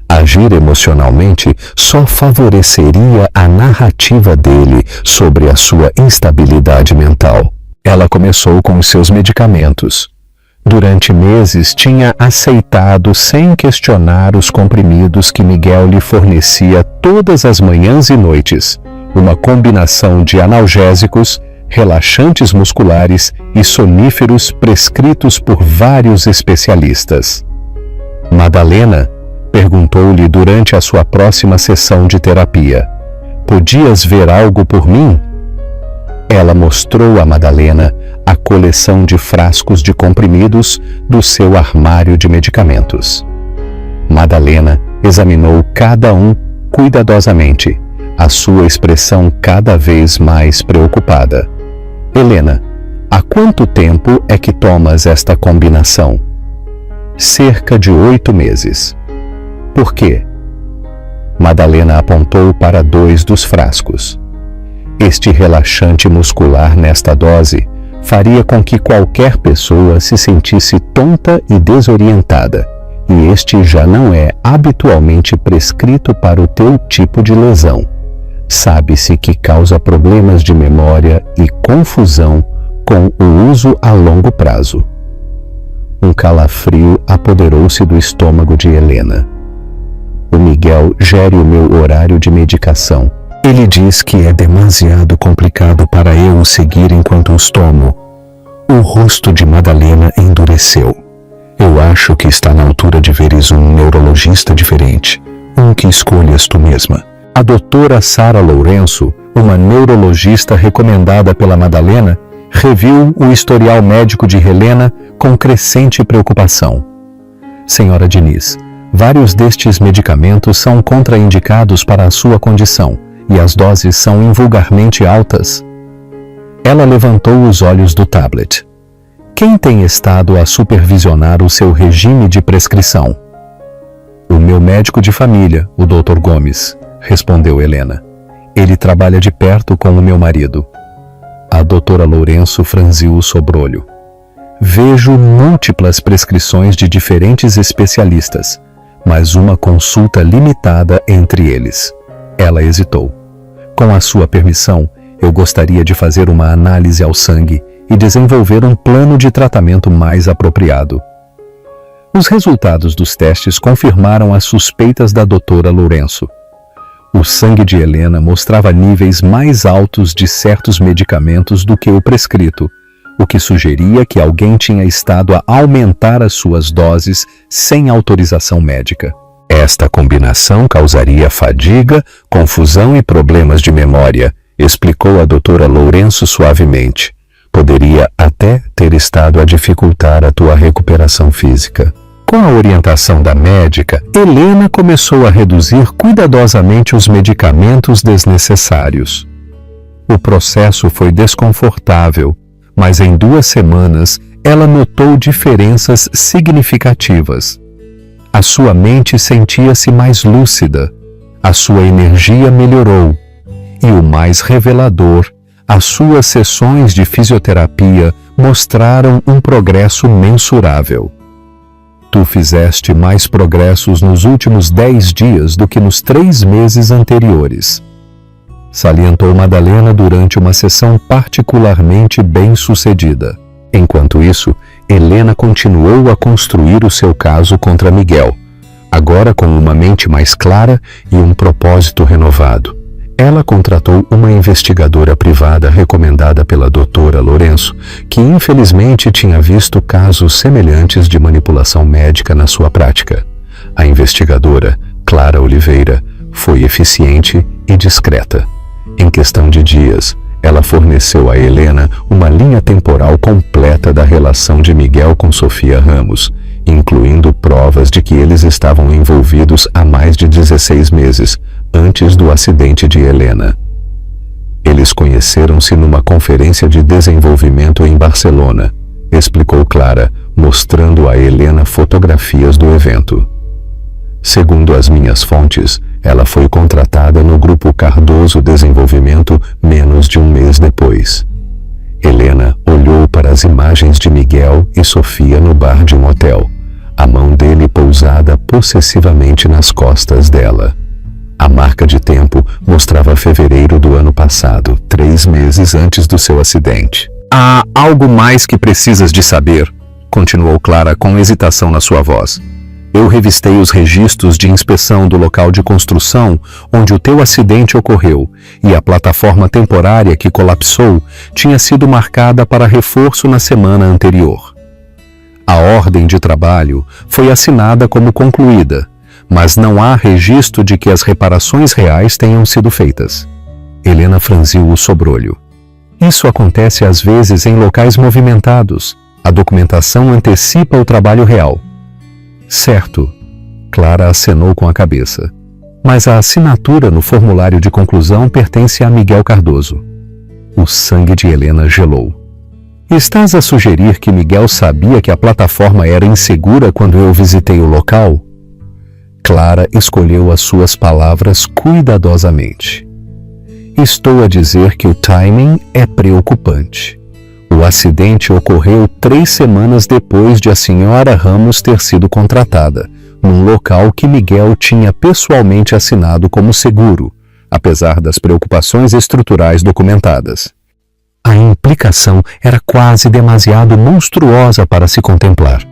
Agir emocionalmente só favoreceria a narrativa dele sobre a sua instabilidade mental. Ela começou com os seus medicamentos. Durante meses tinha aceitado sem questionar os comprimidos que Miguel lhe fornecia todas as manhãs e noites, uma combinação de analgésicos, relaxantes musculares e soníferos prescritos por vários especialistas. Madalena perguntou-lhe durante a sua próxima sessão de terapia: "Podias ver algo por mim?" Ela mostrou a Madalena a coleção de frascos de comprimidos do seu armário de medicamentos. Madalena examinou cada um cuidadosamente, a sua expressão cada vez mais preocupada. "Helena, há quanto tempo é que tomas esta combinação?" "Cerca de 8 meses. "Por quê?" Madalena apontou para 2 dos frascos. Este relaxante muscular nesta dose faria com que qualquer pessoa se sentisse tonta e desorientada, e este já não é habitualmente prescrito para o teu tipo de lesão. Sabe-se que causa problemas de memória e confusão com o uso a longo prazo. Um calafrio apoderou-se do estômago de Helena. "O Miguel gere o meu horário de medicação. Ele diz que é demasiado complicado para eu o seguir enquanto os tomo." O rosto de Madalena endureceu. "Eu acho que está na altura de veres um neurologista diferente, um que escolhas tu mesma." A doutora Sara Lourenço, uma neurologista recomendada pela Madalena, reviu o historial médico de Helena com crescente preocupação. "Senhora Diniz, vários destes medicamentos são contraindicados para a sua condição e as doses são invulgarmente altas." Ela levantou os olhos do tablet. "Quem tem estado a supervisionar o seu regime de prescrição?" "O meu médico de família, o Dr. Gomes", respondeu Helena. "Ele trabalha de perto com o meu marido." A doutora Lourenço franziu o sobrolho. "Vejo múltiplas prescrições de diferentes especialistas, mas uma consulta limitada entre eles." Ela hesitou. "Com a sua permissão, eu gostaria de fazer uma análise ao sangue e desenvolver um plano de tratamento mais apropriado." Os resultados dos testes confirmaram as suspeitas da doutora Lourenço. O sangue de Helena mostrava níveis mais altos de certos medicamentos do que o prescrito, o que sugeria que alguém tinha estado a aumentar as suas doses sem autorização médica. Esta combinação causaria fadiga, confusão e problemas de memória, explicou a doutora Lourenço suavemente. Poderia até ter estado a dificultar a tua recuperação física. Com a orientação da médica, Helena começou a reduzir cuidadosamente os medicamentos desnecessários. O processo foi desconfortável, mas em 2 semanas ela notou diferenças significativas. A sua mente sentia-se mais lúcida, a sua energia melhorou e, o mais revelador, as suas sessões de fisioterapia mostraram um progresso mensurável. Tu fizeste mais progressos nos últimos 10 dias do que nos 3 meses anteriores, salientou Madalena durante uma sessão particularmente bem-sucedida. Enquanto isso, Helena continuou a construir o seu caso contra Miguel, agora com uma mente mais clara e um propósito renovado. Ela contratou uma investigadora privada recomendada pela doutora Lourenço, que infelizmente tinha visto casos semelhantes de manipulação médica na sua prática. A investigadora, Clara Oliveira, foi eficiente e discreta. Em questão de dias, ela forneceu a Helena uma linha temporal completa da relação de Miguel com Sofia Ramos, incluindo provas de que eles estavam envolvidos há mais de 16 meses, antes do acidente de Helena. Eles conheceram-se numa conferência de desenvolvimento em Barcelona, explicou Clara, mostrando a Helena fotografias do evento. Segundo as minhas fontes, ela foi contratada no Grupo Cardoso Desenvolvimento menos de 1 mês depois. Helena olhou para as imagens de Miguel e Sofia no bar de um hotel, a mão dele pousada possessivamente nas costas dela. A marca de tempo mostrava fevereiro do ano passado, 3 meses antes do seu acidente. Há algo mais que precisas de saber, continuou Clara com hesitação na sua voz. Eu revistei os registros de inspeção do local de construção onde o teu acidente ocorreu e a plataforma temporária que colapsou tinha sido marcada para reforço na semana anterior. A ordem de trabalho foi assinada como concluída, mas não há registro de que as reparações reais tenham sido feitas. Helena franziu o sobrolho. Isso acontece às vezes em locais movimentados. A documentação antecipa o trabalho real. Certo, Clara acenou com a cabeça. Mas a assinatura no formulário de conclusão pertence a Miguel Cardoso. O sangue de Helena gelou. Estás a sugerir que Miguel sabia que a plataforma era insegura quando eu visitei o local? Clara escolheu as suas palavras cuidadosamente. Estou a dizer que o timing é preocupante. O acidente ocorreu 3 semanas depois de a senhora Ramos ter sido contratada, num local que Miguel tinha pessoalmente assinado como seguro, apesar das preocupações estruturais documentadas. A implicação era quase demasiado monstruosa para se contemplar.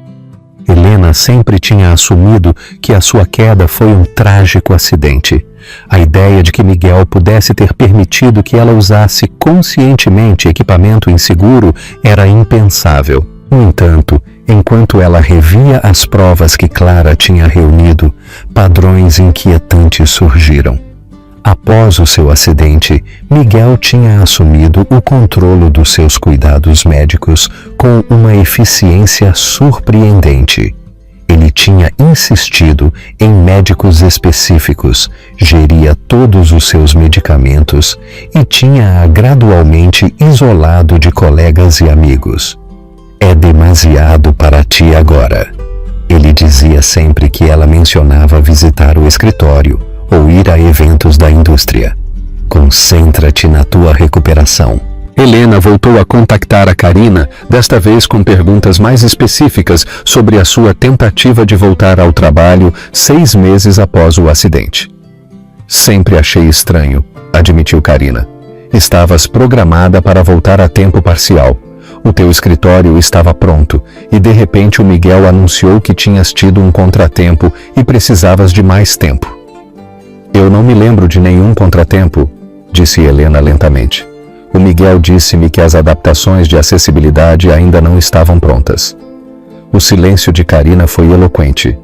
Helena sempre tinha assumido que a sua queda foi um trágico acidente. A ideia de que Miguel pudesse ter permitido que ela usasse conscientemente equipamento inseguro era impensável. No entanto, enquanto ela revia as provas que Clara tinha reunido, padrões inquietantes surgiram. Após o seu acidente, Miguel tinha assumido o controle dos seus cuidados médicos com uma eficiência surpreendente. Ele tinha insistido em médicos específicos, geria todos os seus medicamentos e tinha-a gradualmente isolado de colegas e amigos. É demasiado para ti agora. Ele dizia sempre que ela mencionava visitar o escritório ou ir a eventos da indústria. Concentra-te na tua recuperação. Helena voltou a contactar a Karina, desta vez com perguntas mais específicas sobre a sua tentativa de voltar ao trabalho 6 meses após o acidente. Sempre achei estranho, admitiu Karina. Estavas programada para voltar a tempo parcial. O teu escritório estava pronto e de repente o Miguel anunciou que tinhas tido um contratempo e precisavas de mais tempo. Eu não me lembro de nenhum contratempo, disse Helena lentamente. O Miguel disse-me que as adaptações de acessibilidade ainda não estavam prontas. O silêncio de Karina foi eloquente.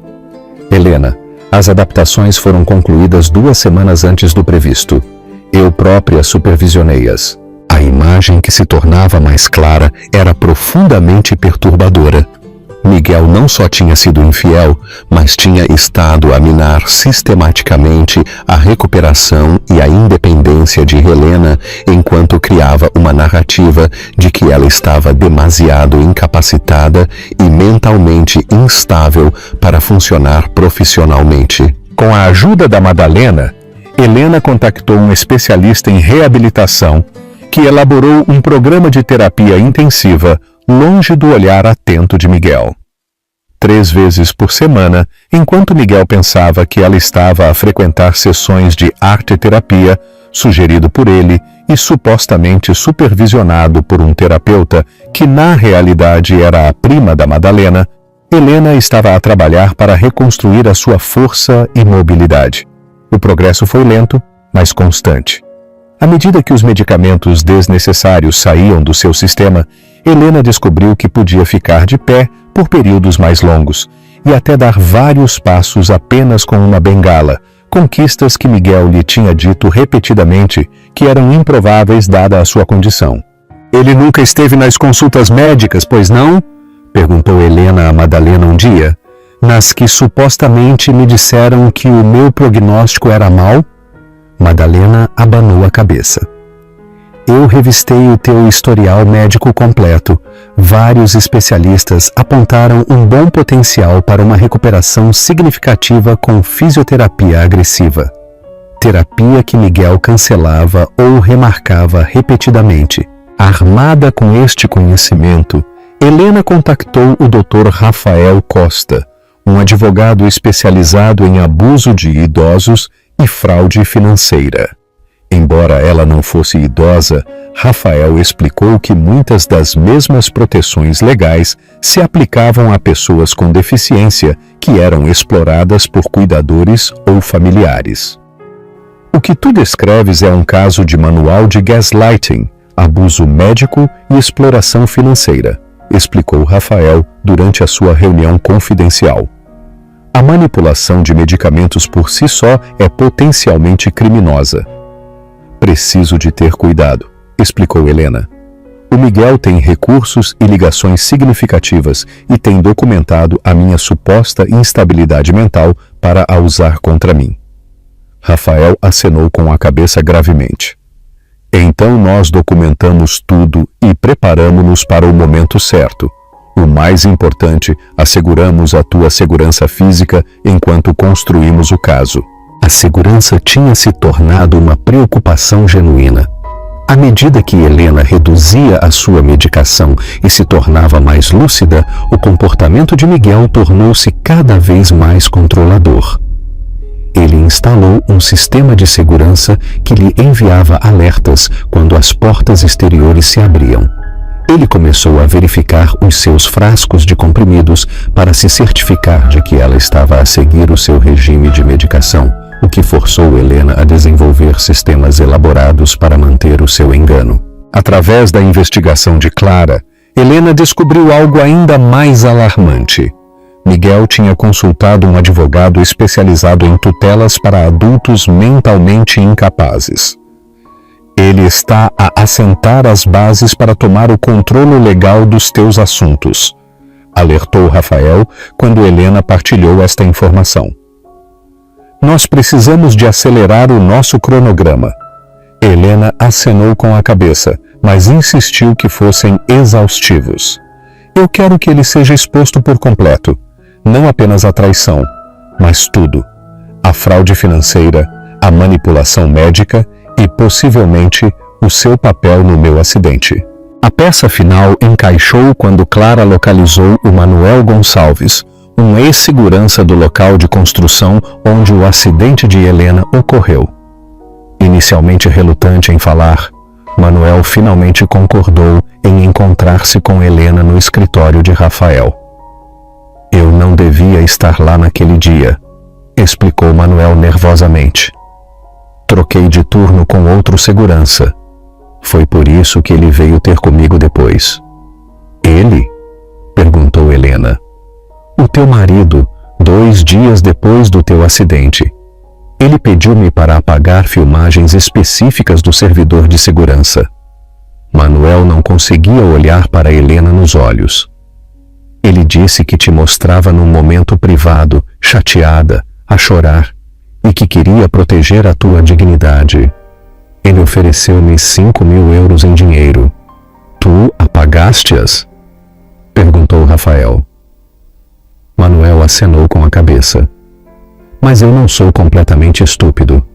Helena, as adaptações foram concluídas 2 semanas antes do previsto. Eu própria supervisionei-as. A imagem que se tornava mais clara era profundamente perturbadora. Miguel Miguel não só tinha sido infiel, mas tinha estado a minar sistematicamente a recuperação e a independência de Helena enquanto criava uma narrativa de que ela estava demasiado incapacitada e mentalmente instável para funcionar profissionalmente. Com a ajuda da Madalena, Helena contactou um especialista em reabilitação que elaborou um programa de terapia intensiva longe do olhar atento de Miguel. 3 vezes por semana, enquanto Miguel pensava que ela estava a frequentar sessões de arte-terapia, sugerido por ele e supostamente supervisionado por um terapeuta que na realidade era a prima da Madalena, Helena estava a trabalhar para reconstruir a sua força e mobilidade. O progresso foi lento, mas constante. À medida que os medicamentos desnecessários saíam do seu sistema, Helena descobriu que podia ficar de pé por períodos mais longos e até dar vários passos apenas com uma bengala, conquistas que Miguel lhe tinha dito repetidamente que eram improváveis dada a sua condição. Ele nunca esteve nas consultas médicas, pois não? Perguntou Helena a Madalena um dia, nas que supostamente me disseram que o meu prognóstico era mau? Madalena abanou a cabeça. Eu revistei o teu historial médico completo. Vários especialistas apontaram um bom potencial para uma recuperação significativa com fisioterapia agressiva. Terapia que Miguel cancelava ou remarcava repetidamente. Armada com este conhecimento, Helena contactou o Dr. Rafael Costa, um advogado especializado em abuso de idosos e fraude financeira. Embora ela não fosse idosa, Rafael explicou que muitas das mesmas proteções legais se aplicavam a pessoas com deficiência que eram exploradas por cuidadores ou familiares. O que tu descreves é um caso de manual de gaslighting, abuso médico e exploração financeira, explicou Rafael durante a sua reunião confidencial. A manipulação de medicamentos por si só é potencialmente criminosa. Preciso de ter cuidado, explicou Helena. O Miguel tem recursos e ligações significativas e tem documentado a minha suposta instabilidade mental para a usar contra mim. Rafael acenou com a cabeça gravemente. Então nós documentamos tudo e preparamos-nos para o momento certo. O mais importante, asseguramos a tua segurança física enquanto construímos o caso. A segurança tinha se tornado uma preocupação genuína. À medida que Helena reduzia a sua medicação e se tornava mais lúcida, o comportamento de Miguel tornou-se cada vez mais controlador. Ele instalou um sistema de segurança que lhe enviava alertas quando as portas exteriores se abriam. Ele começou a verificar os seus frascos de comprimidos para se certificar de que ela estava a seguir o seu regime de medicação, o que forçou Helena a desenvolver sistemas elaborados para manter o seu engano. Através da investigação de Clara, Helena descobriu algo ainda mais alarmante. Miguel tinha consultado um advogado especializado em tutelas para adultos mentalmente incapazes. Ele está a assentar as bases para tomar o controle legal dos teus assuntos, alertou Rafael quando Helena partilhou esta informação. Nós precisamos de acelerar o nosso cronograma. Helena acenou com a cabeça, mas insistiu que fossem exaustivos. Eu quero que ele seja exposto por completo, não apenas a traição, mas tudo. A fraude financeira, a manipulação médica e, possivelmente, o seu papel no meu acidente. A peça final encaixou quando Clara localizou o Manuel Gonçalves, um ex-segurança do local de construção onde o acidente de Helena ocorreu. Inicialmente relutante em falar, Manuel finalmente concordou em encontrar-se com Helena no escritório de Rafael. Eu não devia estar lá naquele dia, explicou Manuel nervosamente. Troquei de turno com outro segurança. Foi por isso que ele veio ter comigo depois. Ele? Perguntou Helena. O teu marido, 2 dias depois do teu acidente. Ele pediu-me para apagar filmagens específicas do servidor de segurança. Manuel não conseguia olhar para Helena nos olhos. Ele disse que te mostrava num momento privado, chateada, a chorar, e que queria proteger a tua dignidade. Ele ofereceu-me 5.000 euros em dinheiro. Tu apagaste-as? Perguntou Rafael. Manuel acenou com a cabeça. Mas eu não sou completamente estúpido.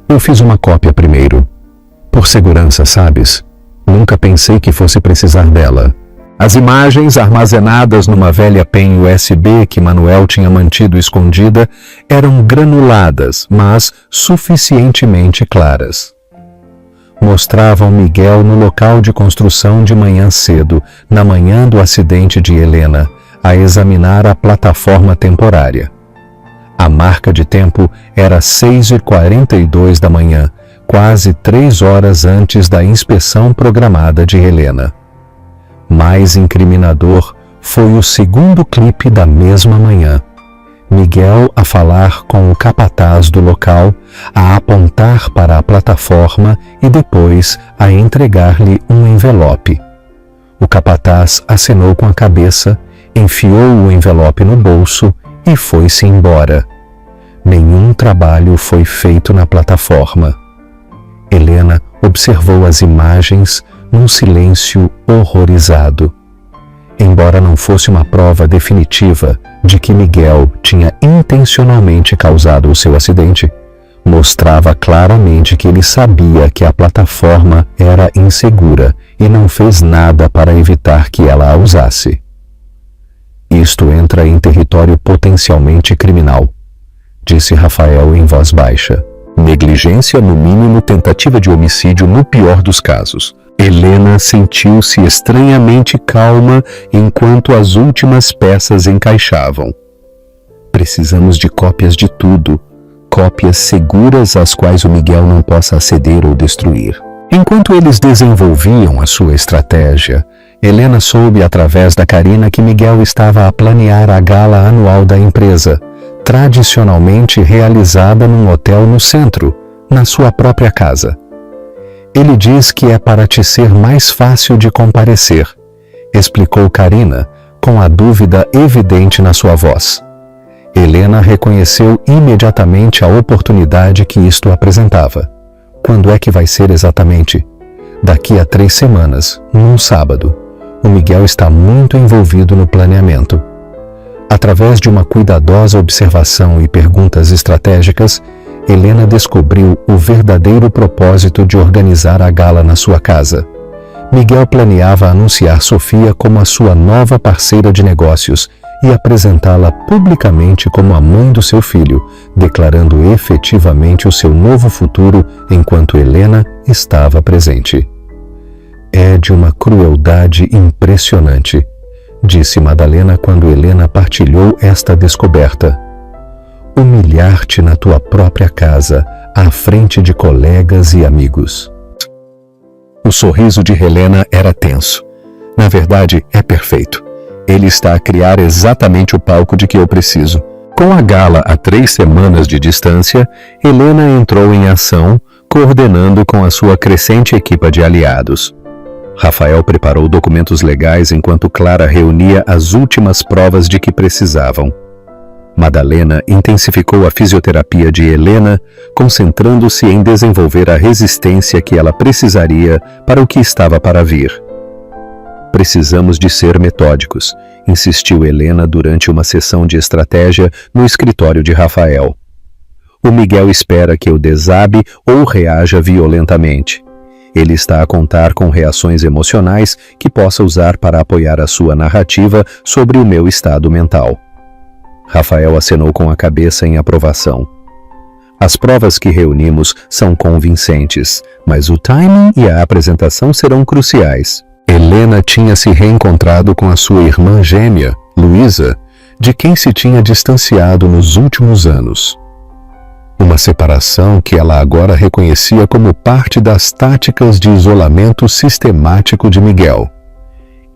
Eu fiz uma cópia primeiro. Por segurança, sabes? Nunca pensei que fosse precisar dela. As imagens, armazenadas numa velha pen USB que Manuel tinha mantido escondida, eram granuladas, mas suficientemente claras. Mostravam Miguel no local de construção de manhã cedo, na manhã do acidente de Helena, a examinar a plataforma temporária. A marca de tempo era 6h42 da manhã, quase 3 horas antes da inspeção programada de Helena. Mais incriminador foi o segundo clipe da mesma manhã. Miguel a falar com o capataz do local, a apontar para a plataforma e depois a entregar-lhe um envelope. O capataz acenou com a cabeça, enfiou o envelope no bolso e foi-se embora. Nenhum trabalho foi feito na plataforma. Helena observou as imagens num silêncio horrorizado. Embora não fosse uma prova definitiva de que Miguel tinha intencionalmente causado o seu acidente, mostrava claramente que ele sabia que a plataforma era insegura e não fez nada para evitar que ela a usasse. Isto entra em território potencialmente criminal, disse Rafael em voz baixa. Negligência, no mínimo, tentativa de homicídio no pior dos casos. Helena sentiu-se estranhamente calma enquanto as últimas peças encaixavam. Precisamos de cópias de tudo, cópias seguras às quais o Miguel não possa aceder ou destruir. Enquanto eles desenvolviam a sua estratégia, Helena soube através da Karina que Miguel estava a planear a gala anual da empresa, tradicionalmente realizada num hotel no centro, na sua própria casa. Ele diz que é para te ser mais fácil de comparecer, explicou Karina, com a dúvida evidente na sua voz. Helena reconheceu imediatamente a oportunidade que isto apresentava. Quando é que vai ser exatamente? Daqui a 3 semanas, num sábado. O Miguel está muito envolvido no planeamento. Através de uma cuidadosa observação e perguntas estratégicas, Helena descobriu o verdadeiro propósito de organizar a gala na sua casa. Miguel planeava anunciar Sofia como a sua nova parceira de negócios e apresentá-la publicamente como a mãe do seu filho, declarando efetivamente o seu novo futuro enquanto Helena estava presente. É de uma crueldade impressionante, disse Madalena quando Helena partilhou esta descoberta. Humilhar-te na tua própria casa, à frente de colegas e amigos. O sorriso de Helena era tenso. Na verdade, é perfeito. Ele está a criar exatamente o palco de que eu preciso. Com a gala a 3 semanas de distância, Helena entrou em ação, coordenando com a sua crescente equipa de aliados. Rafael preparou documentos legais enquanto Clara reunia as últimas provas de que precisavam. Madalena intensificou a fisioterapia de Helena, concentrando-se em desenvolver a resistência que ela precisaria para o que estava para vir. Precisamos de ser metódicos, insistiu Helena durante uma sessão de estratégia no escritório de Rafael. O Miguel espera que eu desabe ou reaja violentamente. Ele está a contar com reações emocionais que possa usar para apoiar a sua narrativa sobre o meu estado mental. Rafael acenou com a cabeça em aprovação. As provas que reunimos são convincentes, mas o timing e a apresentação serão cruciais. Helena tinha se reencontrado com a sua irmã gêmea, Luísa, de quem se tinha distanciado nos últimos anos. Uma separação que ela agora reconhecia como parte das táticas de isolamento sistemático de Miguel.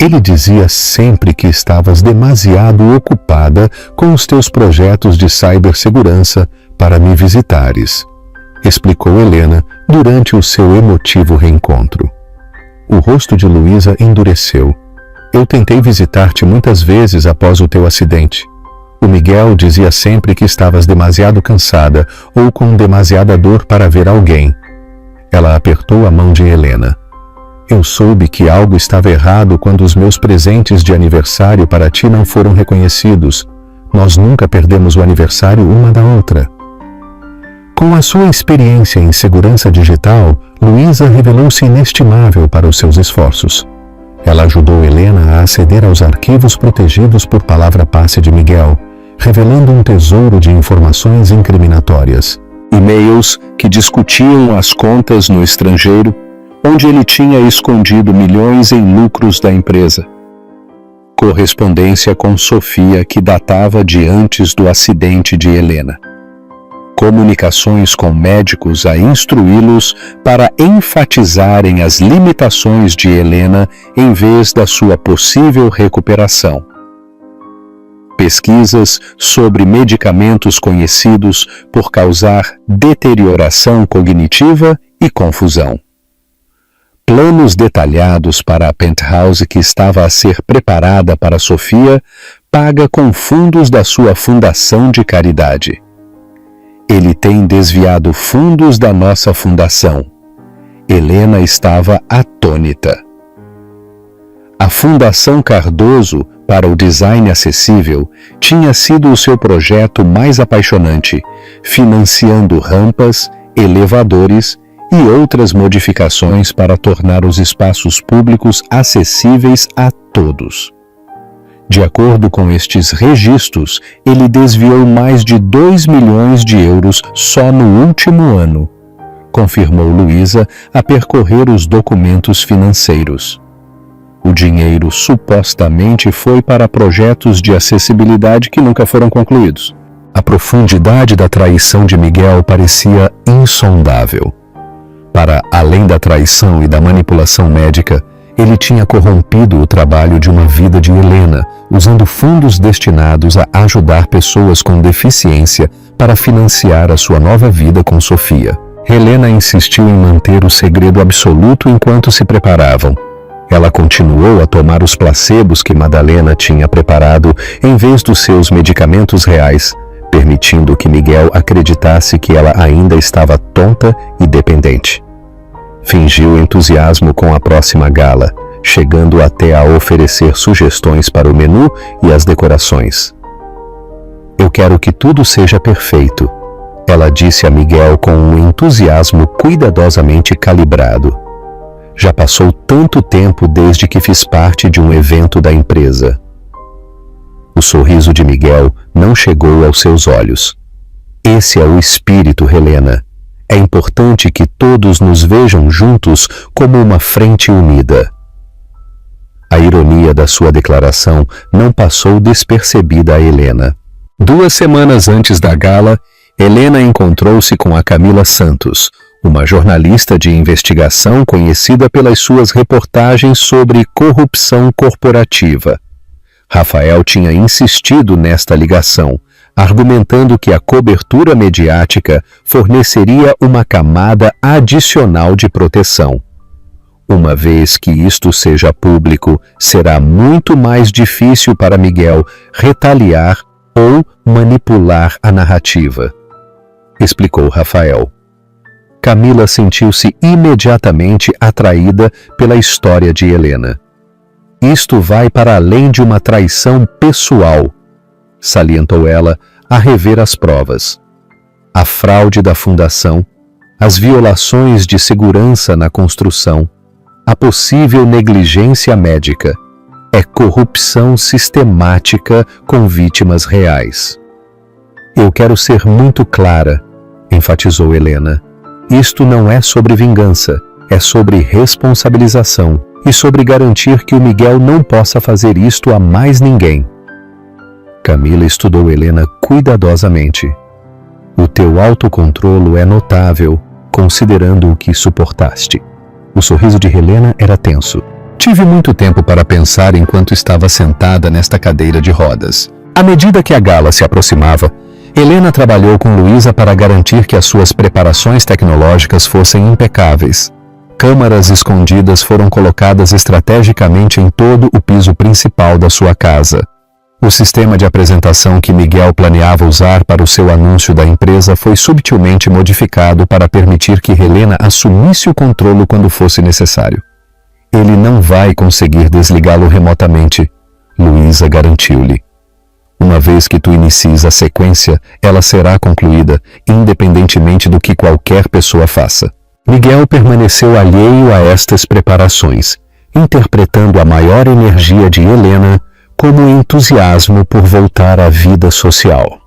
Ele dizia sempre que estavas demasiado ocupada com os teus projetos de cibersegurança para me visitares, explicou Helena durante o seu emotivo reencontro. O rosto de Luísa endureceu. Eu tentei visitar-te muitas vezes após o teu acidente. O Miguel dizia sempre que estavas demasiado cansada ou com demasiada dor para ver alguém. Ela apertou a mão de Helena. Eu soube que algo estava errado quando os meus presentes de aniversário para ti não foram reconhecidos. Nós nunca perdemos o aniversário uma da outra. Com a sua experiência em segurança digital, Luísa revelou-se inestimável para os seus esforços. Ela ajudou Helena a aceder aos arquivos protegidos por palavra-passe de Miguel, revelando um tesouro de informações incriminatórias. E-mails que discutiam as contas no estrangeiro, onde ele tinha escondido milhões em lucros da empresa. Correspondência com Sofia que datava de antes do acidente de Helena. Comunicações com médicos a instruí-los para enfatizarem as limitações de Helena em vez da sua possível recuperação. Pesquisas sobre medicamentos conhecidos por causar deterioração cognitiva e confusão. Planos detalhados para a penthouse que estava a ser preparada para Sofia, paga com fundos da sua fundação de caridade. Ele tem desviado fundos da nossa fundação. Helena estava atônita. A Fundação Cardoso para o Design Acessível tinha sido o seu projeto mais apaixonante, financiando rampas, elevadores e outras modificações para tornar os espaços públicos acessíveis a todos. De acordo com estes registros, ele desviou mais de 2 milhões de euros só no último ano, confirmou Luísa a percorrer os documentos financeiros. O dinheiro supostamente foi para projetos de acessibilidade que nunca foram concluídos. A profundidade da traição de Miguel parecia insondável. Para além da traição e da manipulação médica, ele tinha corrompido o trabalho de uma vida de Helena, usando fundos destinados a ajudar pessoas com deficiência para financiar a sua nova vida com Sofia. Helena insistiu em manter o segredo absoluto enquanto se preparavam. Ela continuou a tomar os placebos que Madalena tinha preparado em vez dos seus medicamentos reais, permitindo que Miguel acreditasse que ela ainda estava tonta e dependente. Fingiu entusiasmo com a próxima gala, chegando até a oferecer sugestões para o menu e as decorações. Eu quero que tudo seja perfeito, ela disse a Miguel com um entusiasmo cuidadosamente calibrado. Já passou tanto tempo desde que fiz parte de um evento da empresa. O sorriso de Miguel não chegou aos seus olhos. Esse é o espírito, Helena. É importante que todos nos vejam juntos como uma frente unida. A ironia da sua declaração não passou despercebida a Helena. 2 semanas antes da gala, Helena encontrou-se com a Camila Santos, uma jornalista de investigação conhecida pelas suas reportagens sobre corrupção corporativa. Rafael tinha insistido nesta ligação, argumentando que a cobertura mediática forneceria uma camada adicional de proteção. Uma vez que isto seja público, será muito mais difícil para Miguel retaliar ou manipular a narrativa, explicou Rafael. Camila sentiu-se imediatamente atraída pela história de Helena. Isto vai para além de uma traição pessoal, salientou ela, a rever as provas. A fraude da fundação, as violações de segurança na construção, a possível negligência médica, é corrupção sistemática com vítimas reais. Eu quero ser muito clara, enfatizou Helena. Isto não é sobre vingança, é sobre responsabilização e sobre garantir que o Miguel não possa fazer isto a mais ninguém. Camila estudou Helena cuidadosamente. O teu autocontrolo é notável, considerando o que suportaste. O sorriso de Helena era tenso. Tive muito tempo para pensar enquanto estava sentada nesta cadeira de rodas. À medida que a gala se aproximava, Helena trabalhou com Luísa para garantir que as suas preparações tecnológicas fossem impecáveis. câmaras escondidas foram colocadas estrategicamente em todo o piso principal da sua casa. O sistema de apresentação que Miguel planeava usar para o seu anúncio da empresa foi subtilmente modificado para permitir que Helena assumisse o controle quando fosse necessário. Ele não vai conseguir desligá-lo remotamente, Luísa garantiu-lhe. Uma vez que tu inicies a sequência, ela será concluída, independentemente do que qualquer pessoa faça. Miguel permaneceu alheio a estas preparações, interpretando a maior energia de Helena como entusiasmo por voltar à vida social.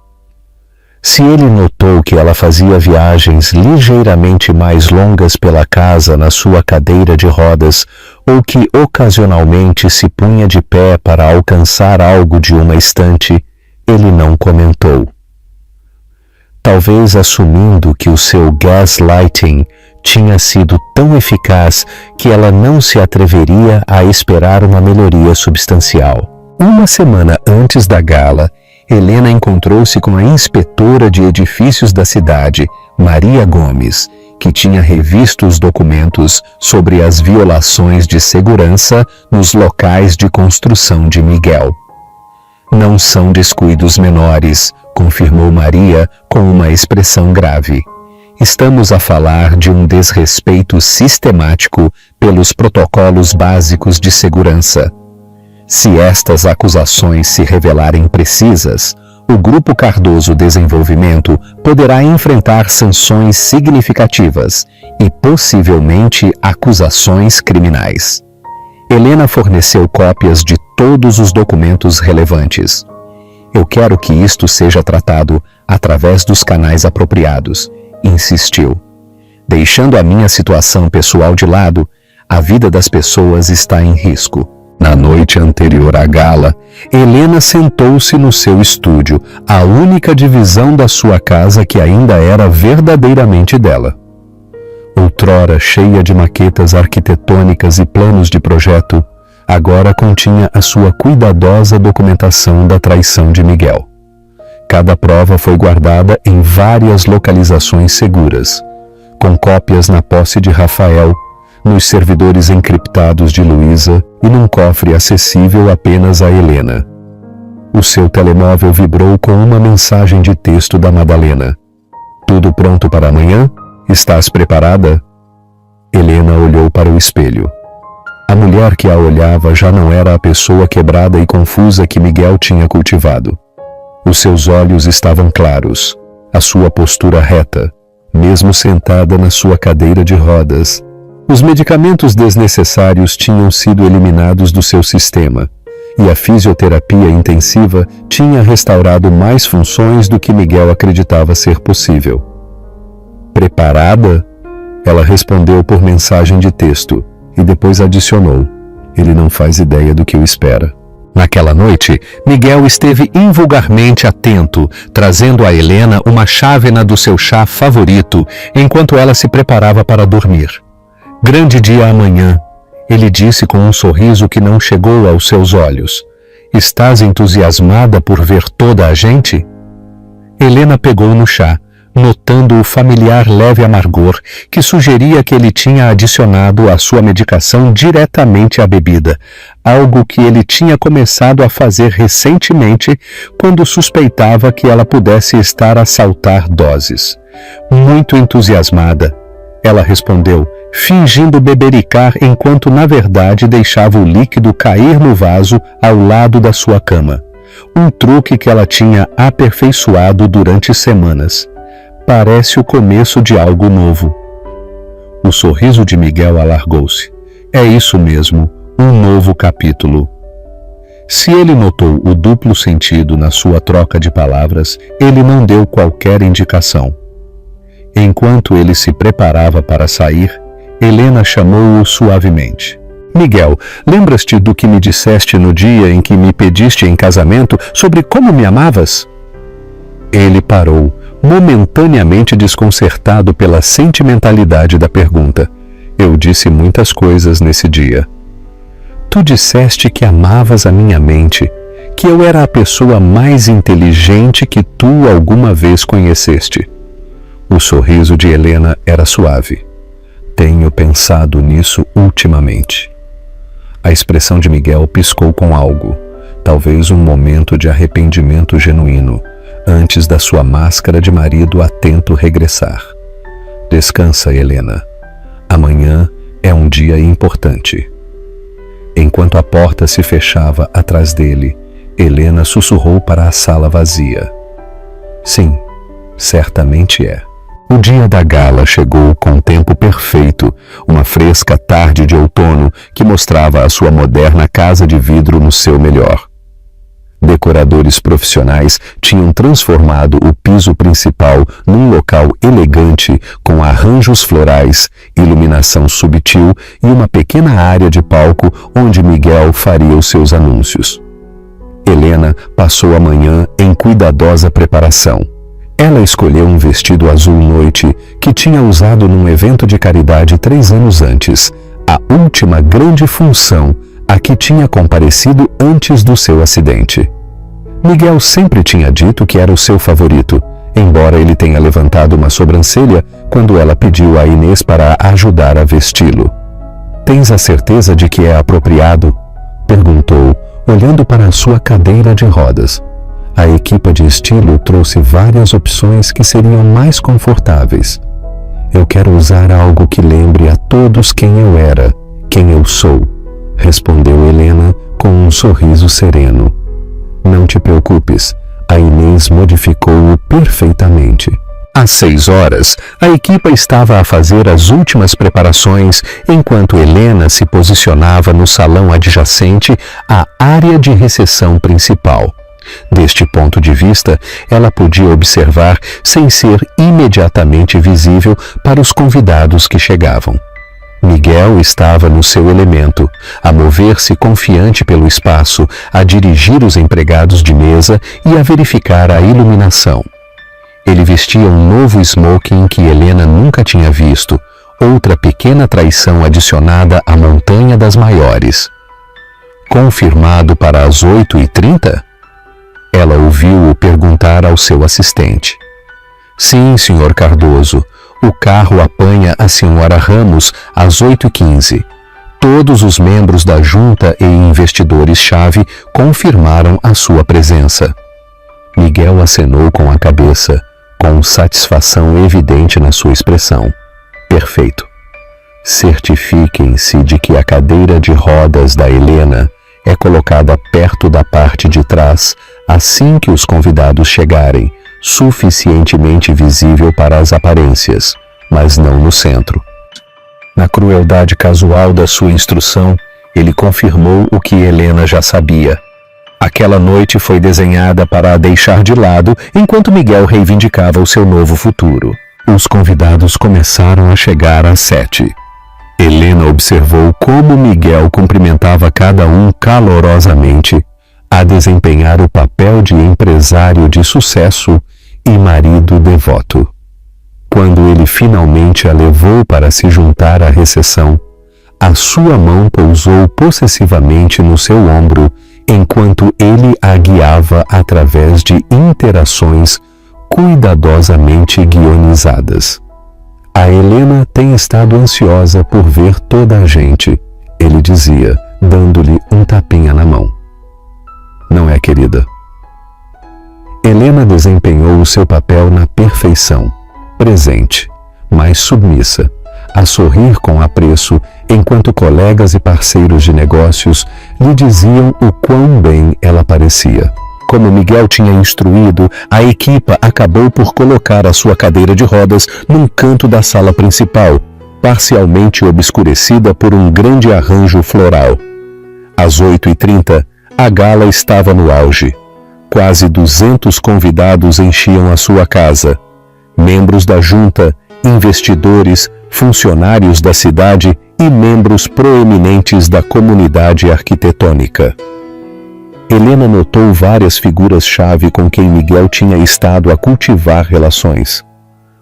Se ele notou que ela fazia viagens ligeiramente mais longas pela casa na sua cadeira de rodas ou que ocasionalmente se punha de pé para alcançar algo de uma estante, ele não comentou. Talvez assumindo que o seu gaslighting tinha sido tão eficaz que ela não se atreveria a esperar uma melhoria substancial. Uma semana antes da gala, Helena encontrou-se com a inspetora de edifícios da cidade, Maria Gomes, que tinha revisto os documentos sobre as violações de segurança nos locais de construção de Miguel. Não são descuidos menores, confirmou Maria com uma expressão grave. Estamos a falar de um desrespeito sistemático pelos protocolos básicos de segurança. Se estas acusações se revelarem precisas, o Grupo Cardoso Desenvolvimento poderá enfrentar sanções significativas e possivelmente acusações criminais. Helena forneceu cópias de todos os documentos relevantes. Eu quero que isto seja tratado através dos canais apropriados, insistiu. Deixando a minha situação pessoal de lado, a vida das pessoas está em risco. Na noite anterior à gala, Helena sentou-se no seu estúdio, a única divisão da sua casa que ainda era verdadeiramente dela. Outrora cheia de maquetas arquitetônicas e planos de projeto, agora continha a sua cuidadosa documentação da traição de Miguel. Cada prova foi guardada em várias localizações seguras, com cópias na posse de Rafael, nos servidores encriptados de Luísa e num cofre acessível apenas a Helena. O seu telemóvel vibrou com uma mensagem de texto da Madalena. Tudo pronto para amanhã? Estás preparada? Helena olhou para o espelho. A mulher que a olhava já não era a pessoa quebrada e confusa que Miguel tinha cultivado. Os seus olhos estavam claros, a sua postura reta, mesmo sentada na sua cadeira de rodas. Os medicamentos desnecessários tinham sido eliminados do seu sistema, e a fisioterapia intensiva tinha restaurado mais funções do que Miguel acreditava ser possível. Preparada? Ela respondeu por mensagem de texto, e depois adicionou: ele não faz ideia do que o espera. Naquela noite, Miguel esteve invulgarmente atento, trazendo a Helena uma chávena do seu chá favorito, enquanto ela se preparava para dormir. Grande dia amanhã, ele disse com um sorriso que não chegou aos seus olhos. Estás entusiasmada por ver toda a gente? Helena pegou no chá, notando o familiar leve amargor que sugeria que ele tinha adicionado a sua medicação diretamente à bebida, algo que ele tinha começado a fazer recentemente quando suspeitava que ela pudesse estar a saltar doses. Muito entusiasmada, ela respondeu, fingindo bebericar enquanto na verdade deixava o líquido cair no vaso ao lado da sua cama. Um truque que ela tinha aperfeiçoado durante semanas. Parece o começo de algo novo. O sorriso de Miguel alargou-se. É isso mesmo, um novo capítulo. Se ele notou o duplo sentido na sua troca de palavras, ele não deu qualquer indicação. Enquanto ele se preparava para sair, Helena chamou-o suavemente. Miguel, lembras-te do que me disseste no dia em que me pediste em casamento sobre como me amavas? Ele parou, momentaneamente desconcertado pela sentimentalidade da pergunta. Eu disse muitas coisas nesse dia. Tu disseste que amavas a minha mente, que eu era a pessoa mais inteligente que tu alguma vez conheceste. O sorriso de Helena era suave. Tenho pensado nisso ultimamente. A expressão de Miguel piscou com algo, talvez um momento de arrependimento genuíno, antes da sua máscara de marido atento regressar. Descansa, Helena. Amanhã é um dia importante. Enquanto a porta se fechava atrás dele, Helena sussurrou para a sala vazia. Sim, certamente é. O dia da gala chegou com tempo perfeito, uma fresca tarde de outono que mostrava a sua moderna casa de vidro no seu melhor. Decoradores profissionais tinham transformado o piso principal num local elegante com arranjos florais, iluminação subtil e uma pequena área de palco onde Miguel faria os seus anúncios. Helena passou a manhã em cuidadosa preparação. Ela escolheu um vestido azul noite que tinha usado num evento de caridade 3 anos antes, a última grande função a que tinha comparecido antes do seu acidente. Miguel sempre tinha dito que era o seu favorito, embora ele tenha levantado uma sobrancelha quando ela pediu a Inês para ajudar a vesti-lo. "Tens a certeza de que é apropriado?" perguntou, olhando para a sua cadeira de rodas. A equipa de estilo trouxe várias opções que seriam mais confortáveis. "Eu quero usar algo que lembre a todos quem eu era, quem eu sou", respondeu Helena com um sorriso sereno. "Não te preocupes, a Inês modificou-o perfeitamente." Às 6 horas, a equipa estava a fazer as últimas preparações enquanto Helena se posicionava no salão adjacente à área de recepção principal. Deste ponto de vista, ela podia observar sem ser imediatamente visível para os convidados que chegavam. Miguel estava no seu elemento, a mover-se confiante pelo espaço, a dirigir os empregados de mesa e a verificar a iluminação. Ele vestia um novo smoking que Helena nunca tinha visto, outra pequena traição adicionada à montanha das maiores. "Confirmado para as 8h30? Ela ouviu-o perguntar ao seu assistente. "Sim, Sr. Cardoso. O carro apanha a Sra. Ramos às 8h15. Todos os membros da junta e investidores-chave confirmaram a sua presença." Miguel acenou com a cabeça, com satisfação evidente na sua expressão. "Perfeito. Certifiquem-se de que a cadeira de rodas da Helena é colocada perto da parte de trás assim que os convidados chegarem, suficientemente visível para as aparências, mas não no centro." Na crueldade casual da sua instrução, ele confirmou o que Helena já sabia. Aquela noite foi desenhada para a deixar de lado enquanto Miguel reivindicava o seu novo futuro. Os convidados começaram a chegar às 7. Helena observou como Miguel cumprimentava cada um calorosamente, a desempenhar o papel de empresário de sucesso e marido devoto. Quando ele finalmente a levou para se juntar à recepção, a sua mão pousou possessivamente no seu ombro enquanto ele a guiava através de interações cuidadosamente guionizadas. "A Helena tem estado ansiosa por ver toda a gente", ele dizia, dando-lhe um tapinha na mão. "Não é, querida?" Helena desempenhou o seu papel na perfeição, presente, mas submissa, a sorrir com apreço enquanto colegas e parceiros de negócios lhe diziam o quão bem ela parecia. Como Miguel tinha instruído, a equipa acabou por colocar a sua cadeira de rodas num canto da sala principal, parcialmente obscurecida por um grande arranjo floral. Às 8h30, a gala estava no auge. Quase 200 convidados enchiam a sua casa. Membros da junta, investidores, funcionários da cidade e membros proeminentes da comunidade arquitetônica. Helena notou várias figuras-chave com quem Miguel tinha estado a cultivar relações.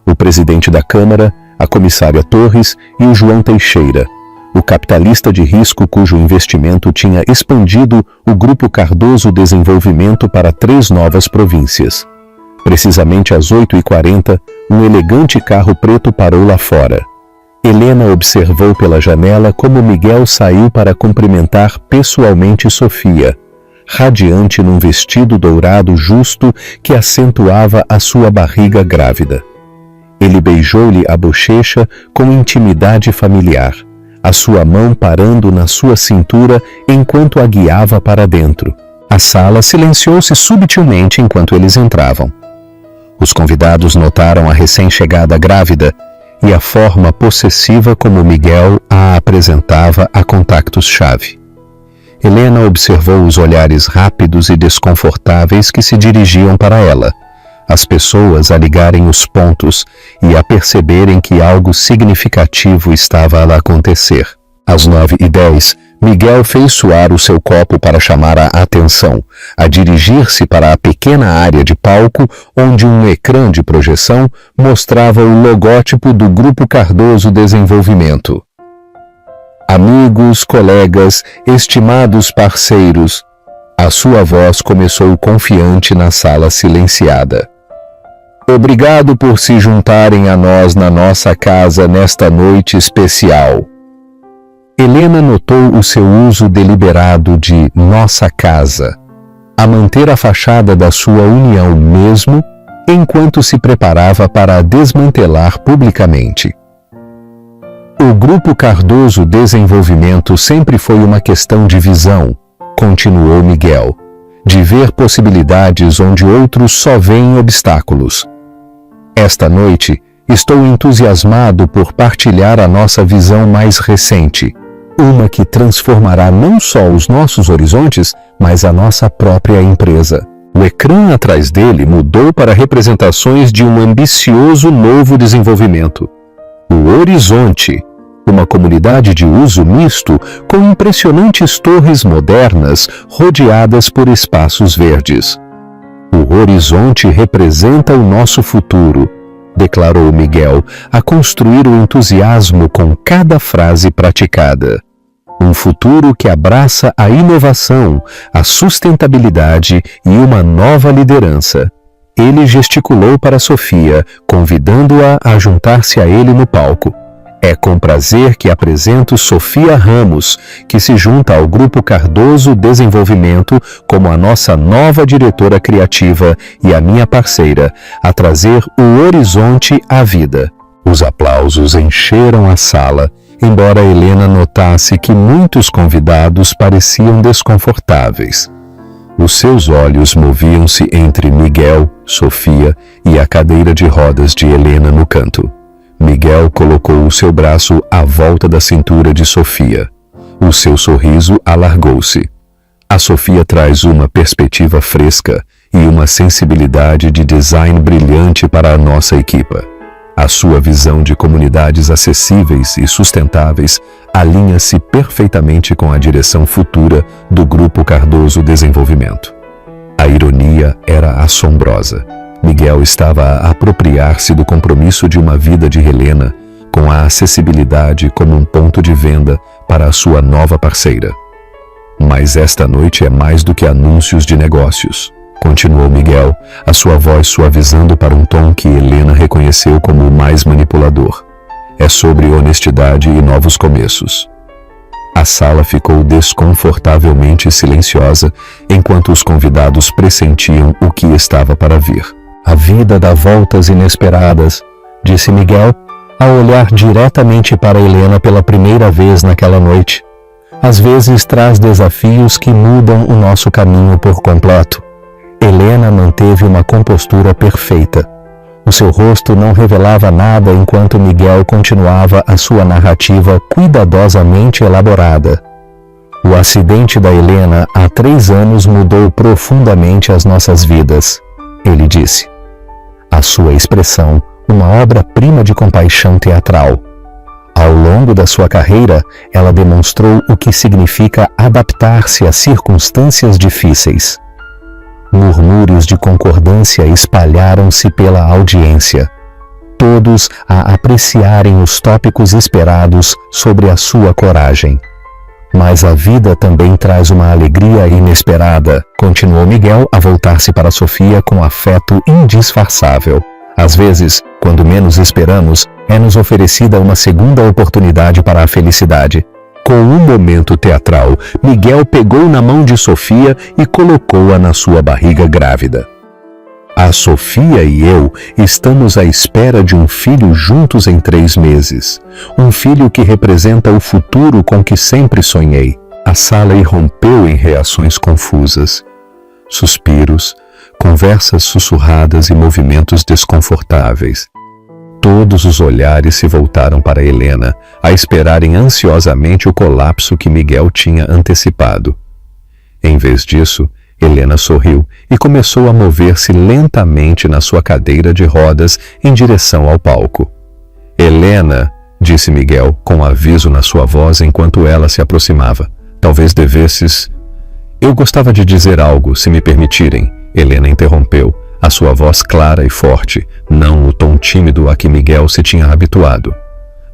O presidente da Câmara, a comissária Torres e o João Teixeira, o capitalista de risco cujo investimento tinha expandido o Grupo Cardoso Desenvolvimento para 3 novas províncias. Precisamente às 8h40, um elegante carro preto parou lá fora. Helena observou pela janela como Miguel saiu para cumprimentar pessoalmente Sofia, radiante num vestido dourado justo que acentuava a sua barriga grávida. Ele beijou-lhe a bochecha com intimidade familiar, a sua mão parando na sua cintura enquanto a guiava para dentro. A sala silenciou-se subtilmente enquanto eles entravam. Os convidados notaram a recém-chegada grávida e a forma possessiva como Miguel a apresentava a contactos-chave. Helena observou os olhares rápidos e desconfortáveis que se dirigiam para ela, as pessoas a ligarem os pontos e a perceberem que algo significativo estava a acontecer. Às 9h10, Miguel fez soar o seu copo para chamar a atenção, a dirigir-se para a pequena área de palco onde um ecrã de projeção mostrava o logótipo do Grupo Cardoso Desenvolvimento. Amigos, colegas, estimados parceiros, a sua voz começou confiante na sala silenciada. Obrigado por se juntarem a nós na nossa casa nesta noite especial. Helena notou o seu uso deliberado de nossa casa, a manter a fachada da sua união mesmo enquanto se preparava para a desmantelar publicamente. O Grupo Cardoso Desenvolvimento sempre foi uma questão de visão, continuou Miguel, de ver possibilidades onde outros só veem obstáculos. Esta noite, estou entusiasmado por partilhar a nossa visão mais recente, uma que transformará não só os nossos horizontes, mas a nossa própria empresa. O ecrã atrás dele mudou para representações de um ambicioso novo desenvolvimento. O Horizonte, uma comunidade de uso misto com impressionantes torres modernas rodeadas por espaços verdes. O Horizonte representa o nosso futuro, declarou Miguel, a construir o entusiasmo com cada frase praticada. Um futuro que abraça a inovação, a sustentabilidade e uma nova liderança. Ele gesticulou para Sofia, convidando-a a juntar-se a ele no palco. É com prazer que apresento Sofia Ramos, que se junta ao Grupo Cardoso Desenvolvimento como a nossa nova diretora criativa e a minha parceira, a trazer o horizonte à vida. Os aplausos encheram a sala, embora Helena notasse que muitos convidados pareciam desconfortáveis. Os seus olhos moviam-se entre Miguel, Sofia e a cadeira de rodas de Helena no canto. Miguel colocou o seu braço à volta da cintura de Sofia. O seu sorriso alargou-se. A Sofia traz uma perspectiva fresca e uma sensibilidade de design brilhante para a nossa equipa. A sua visão de comunidades acessíveis e sustentáveis alinha-se perfeitamente com a direção futura do Grupo Cardoso Desenvolvimento. A ironia era assombrosa. Miguel estava a apropriar-se do compromisso de uma vida de Helena, com a acessibilidade como um ponto de venda para a sua nova parceira. Mas esta noite é mais do que anúncios de negócios, continuou Miguel, a sua voz suavizando para um tom que Helena reconheceu como o mais manipulador. É sobre honestidade e novos começos. A sala ficou desconfortavelmente silenciosa enquanto os convidados pressentiam o que estava para vir. A vida dá voltas inesperadas, disse Miguel, ao olhar diretamente para Helena pela primeira vez naquela noite. Às vezes traz desafios que mudam o nosso caminho por completo. Helena manteve uma compostura perfeita. O seu rosto não revelava nada enquanto Miguel continuava a sua narrativa cuidadosamente elaborada. O acidente da Helena há 3 anos mudou profundamente as nossas vidas, ele disse. A sua expressão, uma obra-prima de compaixão teatral. Ao longo da sua carreira, ela demonstrou o que significa adaptar-se a circunstâncias difíceis. Murmúrios de concordância espalharam-se pela audiência, todos a apreciarem os tópicos esperados sobre a sua coragem. Mas a vida também traz uma alegria inesperada, continuou Miguel a voltar-se para Sofia com afeto indisfarçável. Às vezes, quando menos esperamos, é-nos oferecida uma segunda oportunidade para a felicidade. Com um momento teatral, Miguel pegou na mão de Sofia e colocou-a na sua barriga grávida. A Sofia e eu estamos à espera de um filho juntos em 3 meses. Um filho que representa o futuro com que sempre sonhei. A sala irrompeu em reações confusas. Suspiros, conversas sussurradas e movimentos desconfortáveis. Todos os olhares se voltaram para Helena, a esperarem ansiosamente o colapso que Miguel tinha antecipado. Em vez disso, Helena sorriu e começou a mover-se lentamente na sua cadeira de rodas em direção ao palco. Helena, disse Miguel, com aviso na sua voz enquanto ela se aproximava. Talvez devesses... Eu gostava de dizer algo, se me permitirem. Helena interrompeu, a sua voz clara e forte, não o tom tímido a que Miguel se tinha habituado.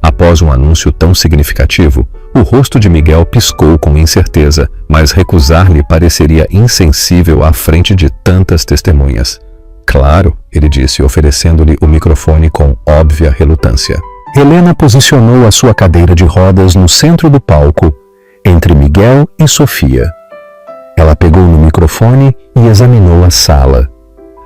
Após um anúncio tão significativo, o rosto de Miguel piscou com incerteza, mas recusar-lhe pareceria insensível à frente de tantas testemunhas. Claro, ele disse, oferecendo-lhe o microfone com óbvia relutância. Helena posicionou a sua cadeira de rodas no centro do palco, entre Miguel e Sofia. Ela pegou no microfone e examinou a sala.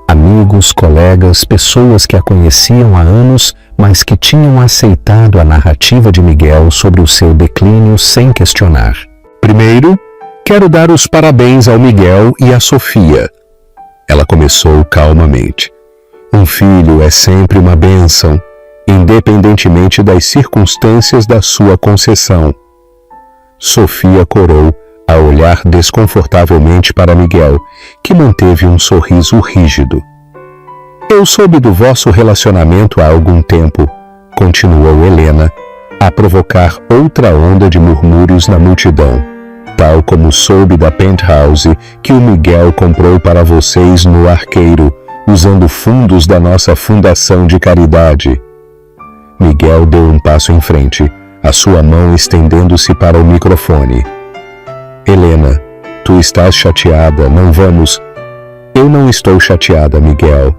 Amigos, colegas, pessoas que a conheciam há anos, mas que tinham aceitado a narrativa de Miguel sobre o seu declínio sem questionar. Primeiro, quero dar os parabéns ao Miguel e à Sofia. Ela começou calmamente. Um filho é sempre uma bênção, independentemente das circunstâncias da sua concessão. Sofia corou, a olhar desconfortavelmente para Miguel, que manteve um sorriso rígido. Eu soube do vosso relacionamento há algum tempo, continuou Helena, a provocar outra onda de murmúrios na multidão, tal como soube da penthouse que o Miguel comprou para vocês no Arqueiro, usando fundos da nossa fundação de caridade. Miguel deu um passo em frente, a sua mão estendendo-se para o microfone. Helena, tu estás chateada, não vamos... Eu não estou chateada, Miguel.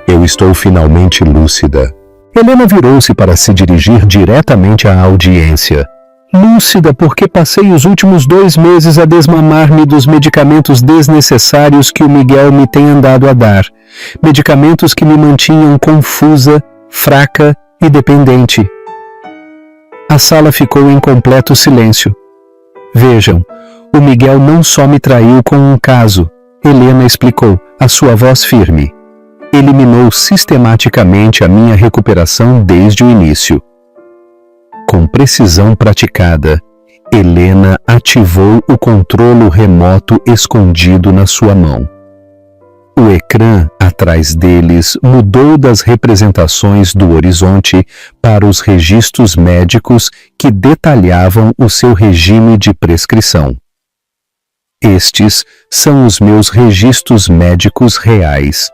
Eu estou finalmente lúcida. Helena virou-se para se dirigir diretamente à audiência. Lúcida porque passei os últimos 2 meses a desmamar-me dos medicamentos desnecessários que o Miguel me tem andado a dar. Medicamentos que me mantinham confusa, fraca e dependente. A sala ficou em completo silêncio. Vejam, o Miguel não só me traiu com um caso, Helena explicou, a sua voz firme. Eliminou sistematicamente a minha recuperação desde o início. Com precisão praticada, Helena ativou o controlo remoto escondido na sua mão. O ecrã atrás deles mudou das representações do horizonte para os registros médicos que detalhavam o seu regime de prescrição. Estes são os meus registros médicos reais,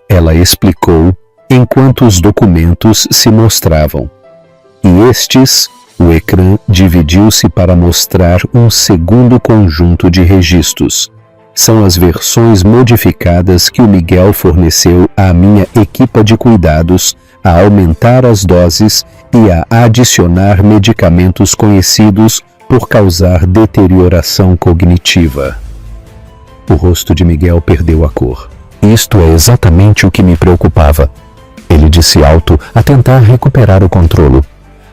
ela explicou enquanto os documentos se mostravam. E estes, o ecrã dividiu-se para mostrar um segundo conjunto de registros. São as versões modificadas que o Miguel forneceu à minha equipa de cuidados a aumentar as doses e a adicionar medicamentos conhecidos por causar deterioração cognitiva. O rosto de Miguel perdeu a cor. Isto é exatamente o que me preocupava. Ele disse alto a tentar recuperar o controle.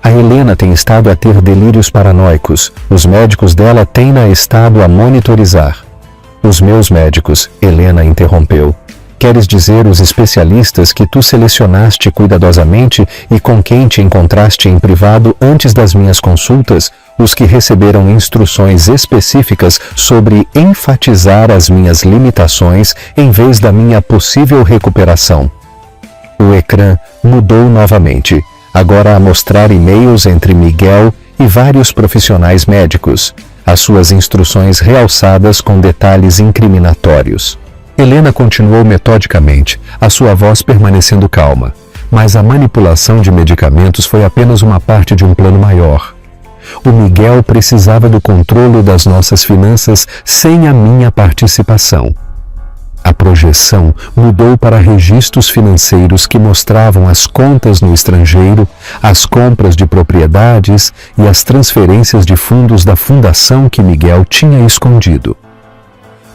A Helena tem estado a ter delírios paranoicos. Os médicos dela têm-na estado a monitorizar. Os meus médicos, Helena interrompeu. Queres dizer os especialistas que tu selecionaste cuidadosamente e com quem te encontraste em privado antes das minhas consultas, os que receberam instruções específicas sobre enfatizar as minhas limitações em vez da minha possível recuperação. O ecrã mudou novamente, agora a mostrar e-mails entre Miguel e vários profissionais médicos, as suas instruções realçadas com detalhes incriminatórios. Helena continuou metodicamente, a sua voz permanecendo calma, mas a manipulação de medicamentos foi apenas uma parte de um plano maior. O Miguel precisava do controle das nossas finanças sem a minha participação. A projeção mudou para registros financeiros que mostravam as contas no estrangeiro, as compras de propriedades e as transferências de fundos da fundação que Miguel tinha escondido.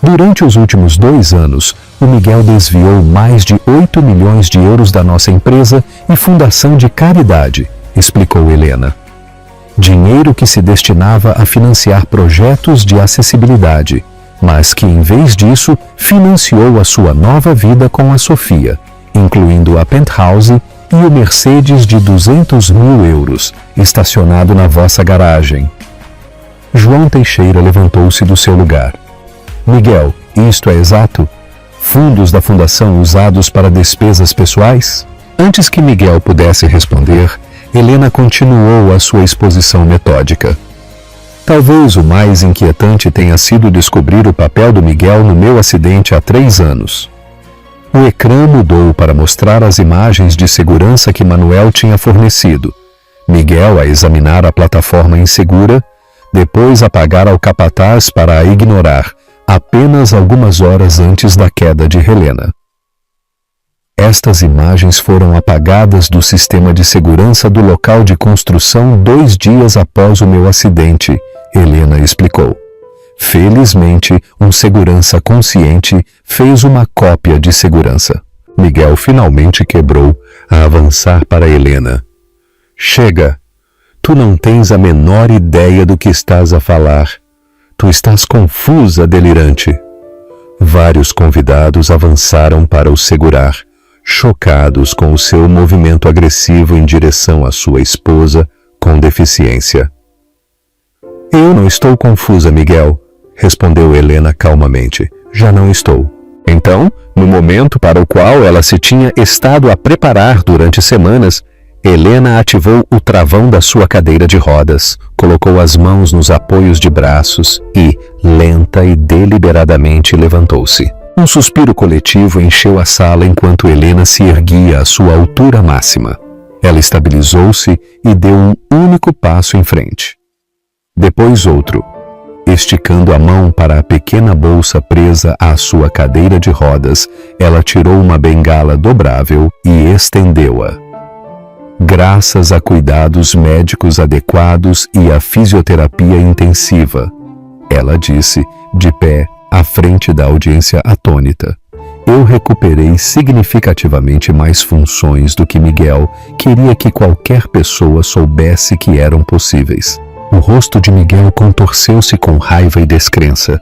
Durante os últimos 2 anos, o Miguel desviou mais de 8 milhões de euros da nossa empresa e fundação de caridade, explicou Helena. Dinheiro que se destinava a financiar projetos de acessibilidade, mas que, em vez disso, financiou a sua nova vida com a Sofia, incluindo a penthouse e o Mercedes de 200 mil euros, estacionado na vossa garagem. João Teixeira levantou-se do seu lugar. Miguel, isto é exato? Fundos da fundação usados para despesas pessoais? Antes que Miguel pudesse responder, Helena continuou a sua exposição metódica. Talvez o mais inquietante tenha sido descobrir o papel do Miguel no meu acidente há 3 anos. O ecrã mudou para mostrar as imagens de segurança que Manuel tinha fornecido. Miguel a examinar a plataforma insegura, depois a pagar ao capataz para a ignorar, apenas algumas horas antes da queda de Helena. Estas imagens foram apagadas do sistema de segurança do local de construção 2 dias após o meu acidente, Helena explicou. Felizmente, um segurança consciente fez uma cópia de segurança. Miguel finalmente quebrou a avançar para Helena. Chega! Tu não tens a menor ideia do que estás a falar. Tu estás confusa, delirante. Vários convidados avançaram para o segurar, chocados com o seu movimento agressivo em direção à sua esposa com deficiência. Eu não estou confusa, Miguel, respondeu Helena calmamente. Já não estou. Então, no momento para o qual ela se tinha estado a preparar durante semanas, Helena ativou o travão da sua cadeira de rodas, colocou as mãos nos apoios de braços e, lenta e deliberadamente, levantou-se. Um suspiro coletivo encheu a sala enquanto Helena se erguia à sua altura máxima. Ela estabilizou-se e deu um único passo em frente. Depois outro. Esticando a mão para a pequena bolsa presa à sua cadeira de rodas, ela tirou uma bengala dobrável e estendeu-a. Graças a cuidados médicos adequados e a fisioterapia intensiva, ela disse, de pé, à frente da audiência atônita. Eu recuperei significativamente mais funções do que Miguel queria que qualquer pessoa soubesse que eram possíveis. O rosto de Miguel contorceu-se com raiva e descrença.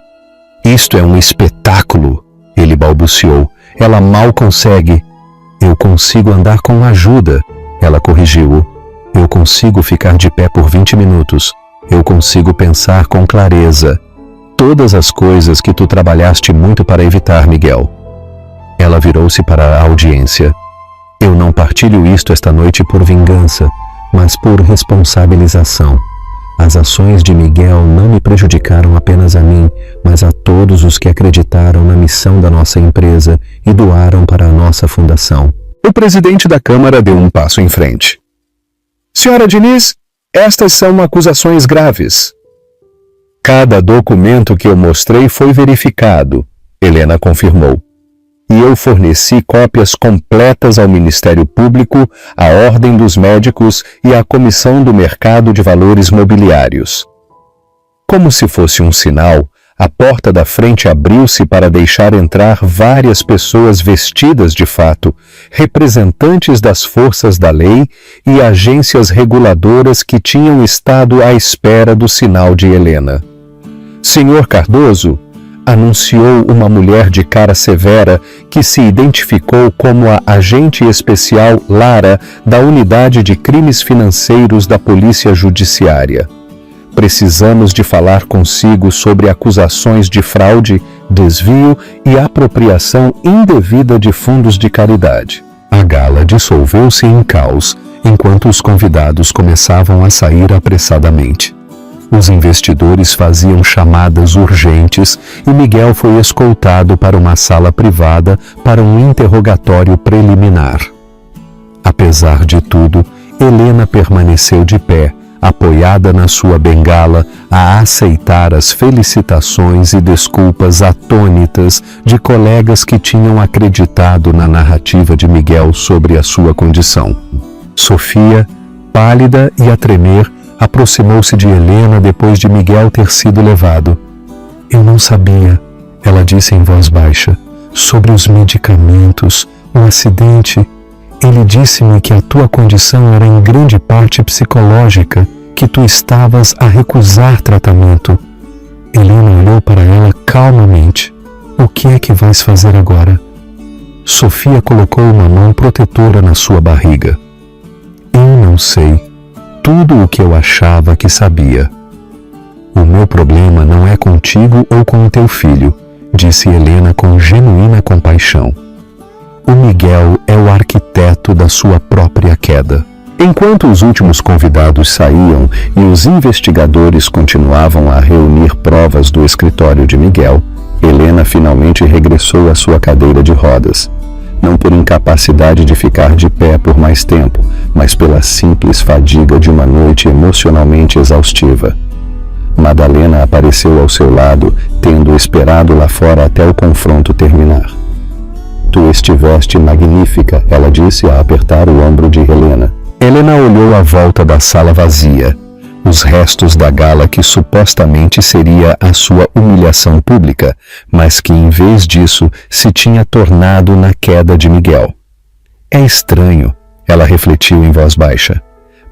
Isto é um espetáculo, ele balbuciou. Ela mal consegue. Eu consigo andar com ajuda, ela corrigiu-o. Eu consigo ficar de pé por 20 minutos. Eu consigo pensar com clareza. Todas as coisas que tu trabalhaste muito para evitar, Miguel. Ela virou-se para a audiência. Eu não partilho isto esta noite por vingança, mas por responsabilização. As ações de Miguel não me prejudicaram apenas a mim, mas a todos os que acreditaram na missão da nossa empresa e doaram para a nossa fundação. O presidente da Câmara deu um passo em frente. Senhora Diniz, estas são acusações graves. Cada documento que eu mostrei foi verificado, Helena confirmou. E eu forneci cópias completas ao Ministério Público, à Ordem dos Médicos e à Comissão do Mercado de Valores Mobiliários. Como se fosse um sinal, a porta da frente abriu-se para deixar entrar várias pessoas vestidas de fato, representantes das forças da lei e agências reguladoras que tinham estado à espera do sinal de Helena. Senhor Cardoso, anunciou uma mulher de cara severa que se identificou como a agente especial Lara da Unidade de Crimes Financeiros da Polícia Judiciária. Precisamos de falar consigo sobre acusações de fraude, desvio e apropriação indevida de fundos de caridade. A gala dissolveu-se em caos enquanto os convidados começavam a sair apressadamente. Os investidores faziam chamadas urgentes e Miguel foi escoltado para uma sala privada para um interrogatório preliminar. Apesar de tudo, Helena permaneceu de pé, apoiada na sua bengala, a aceitar as felicitações e desculpas atônitas de colegas que tinham acreditado na narrativa de Miguel sobre a sua condição. Sofia, pálida e a tremer, aproximou-se de Helena depois de Miguel ter sido levado. Eu não sabia, ela disse em voz baixa, sobre os medicamentos, o acidente. Ele disse-me que a tua condição era em grande parte psicológica, que tu estavas a recusar tratamento. Helena olhou para ela calmamente. O que é que vais fazer agora? Sofia colocou uma mão protetora na sua barriga. Eu não sei. Tudo o que eu achava que sabia. O meu problema não é contigo ou com o teu filho, disse Helena com genuína compaixão. O Miguel é o arquiteto da sua própria queda. Enquanto os últimos convidados saíam e os investigadores continuavam a reunir provas do escritório de Miguel, Helena finalmente regressou à sua cadeira de rodas. Não por incapacidade de ficar de pé por mais tempo, mas pela simples fadiga de uma noite emocionalmente exaustiva. Madalena apareceu ao seu lado, tendo esperado lá fora até o confronto terminar. Tu estiveste magnífica, ela disse a apertar o ombro de Helena. Helena olhou à volta da sala vazia, os restos da gala que supostamente seria a sua humilhação pública, mas que em vez disso se tinha tornado na queda de Miguel. É estranho, ela refletiu em voz baixa.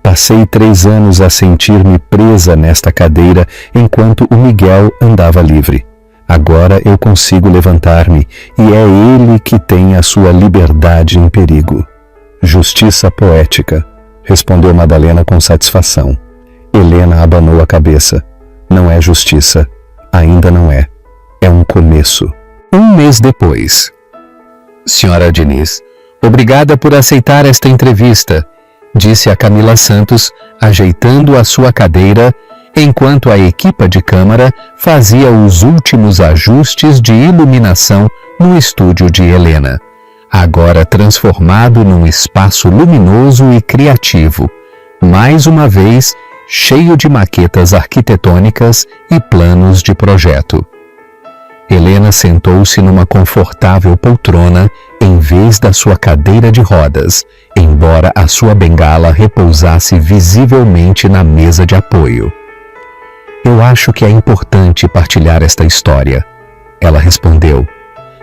Passei 3 anos a sentir-me presa nesta cadeira enquanto o Miguel andava livre. Agora eu consigo levantar-me e é ele que tem a sua liberdade em perigo. Justiça poética, respondeu Madalena com satisfação. Helena abanou a cabeça. Não é justiça. Ainda não é. É um começo. 1 mês depois. Senhora Diniz, obrigada por aceitar esta entrevista, disse a Camila Santos, ajeitando a sua cadeira, enquanto a equipa de câmara fazia os últimos ajustes de iluminação no estúdio de Helena, agora transformado num espaço luminoso e criativo, mais uma vez cheio de maquetas arquitetônicas e planos de projeto. Helena sentou-se numa confortável poltrona em vez da sua cadeira de rodas, embora a sua bengala repousasse visivelmente na mesa de apoio. Eu acho que é importante partilhar esta história, ela respondeu.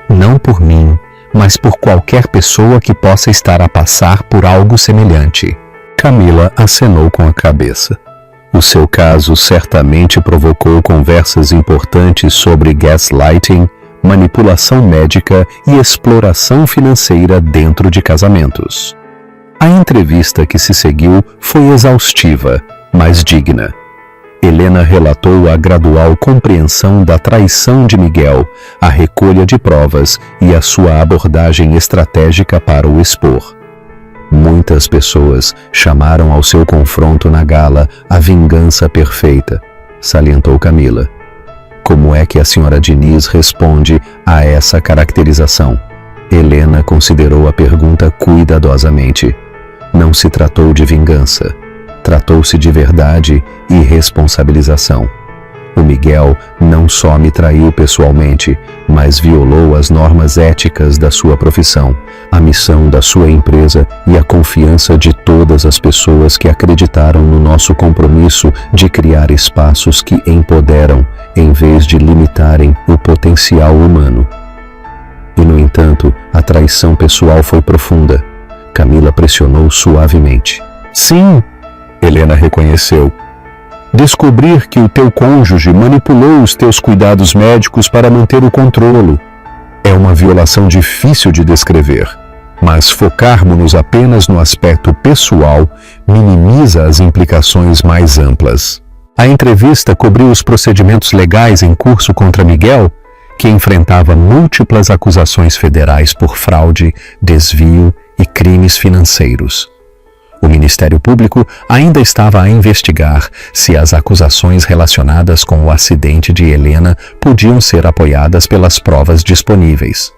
Não por mim, mas por qualquer pessoa que possa estar a passar por algo semelhante. Camila acenou com a cabeça. O seu caso certamente provocou conversas importantes sobre gaslighting, manipulação médica e exploração financeira dentro de casamentos. A entrevista que se seguiu foi exaustiva, mas digna. Helena relatou a gradual compreensão da traição de Miguel, a recolha de provas e a sua abordagem estratégica para o expor. Muitas pessoas chamaram ao seu confronto na gala a vingança perfeita, salientou Camila. Como é que a senhora Diniz responde a essa caracterização? Helena considerou a pergunta cuidadosamente. Não se tratou de vingança. Tratou-se de verdade e responsabilização. O Miguel não só me traiu pessoalmente, mas violou as normas éticas da sua profissão, a missão da sua empresa e a confiança de todas as pessoas que acreditaram no nosso compromisso de criar espaços que empoderam, em vez de limitarem o potencial humano. E, no entanto, a traição pessoal foi profunda. Camila pressionou suavemente. Sim, Helena reconheceu. Descobrir que o teu cônjuge manipulou os teus cuidados médicos para manter o controle é uma violação difícil de descrever, mas focarmos-nos apenas no aspecto pessoal minimiza as implicações mais amplas. A entrevista cobriu os procedimentos legais em curso contra Miguel, que enfrentava múltiplas acusações federais por fraude, desvio e crimes financeiros. O Ministério Público ainda estava a investigar se as acusações relacionadas com o acidente de Helena podiam ser apoiadas pelas provas disponíveis.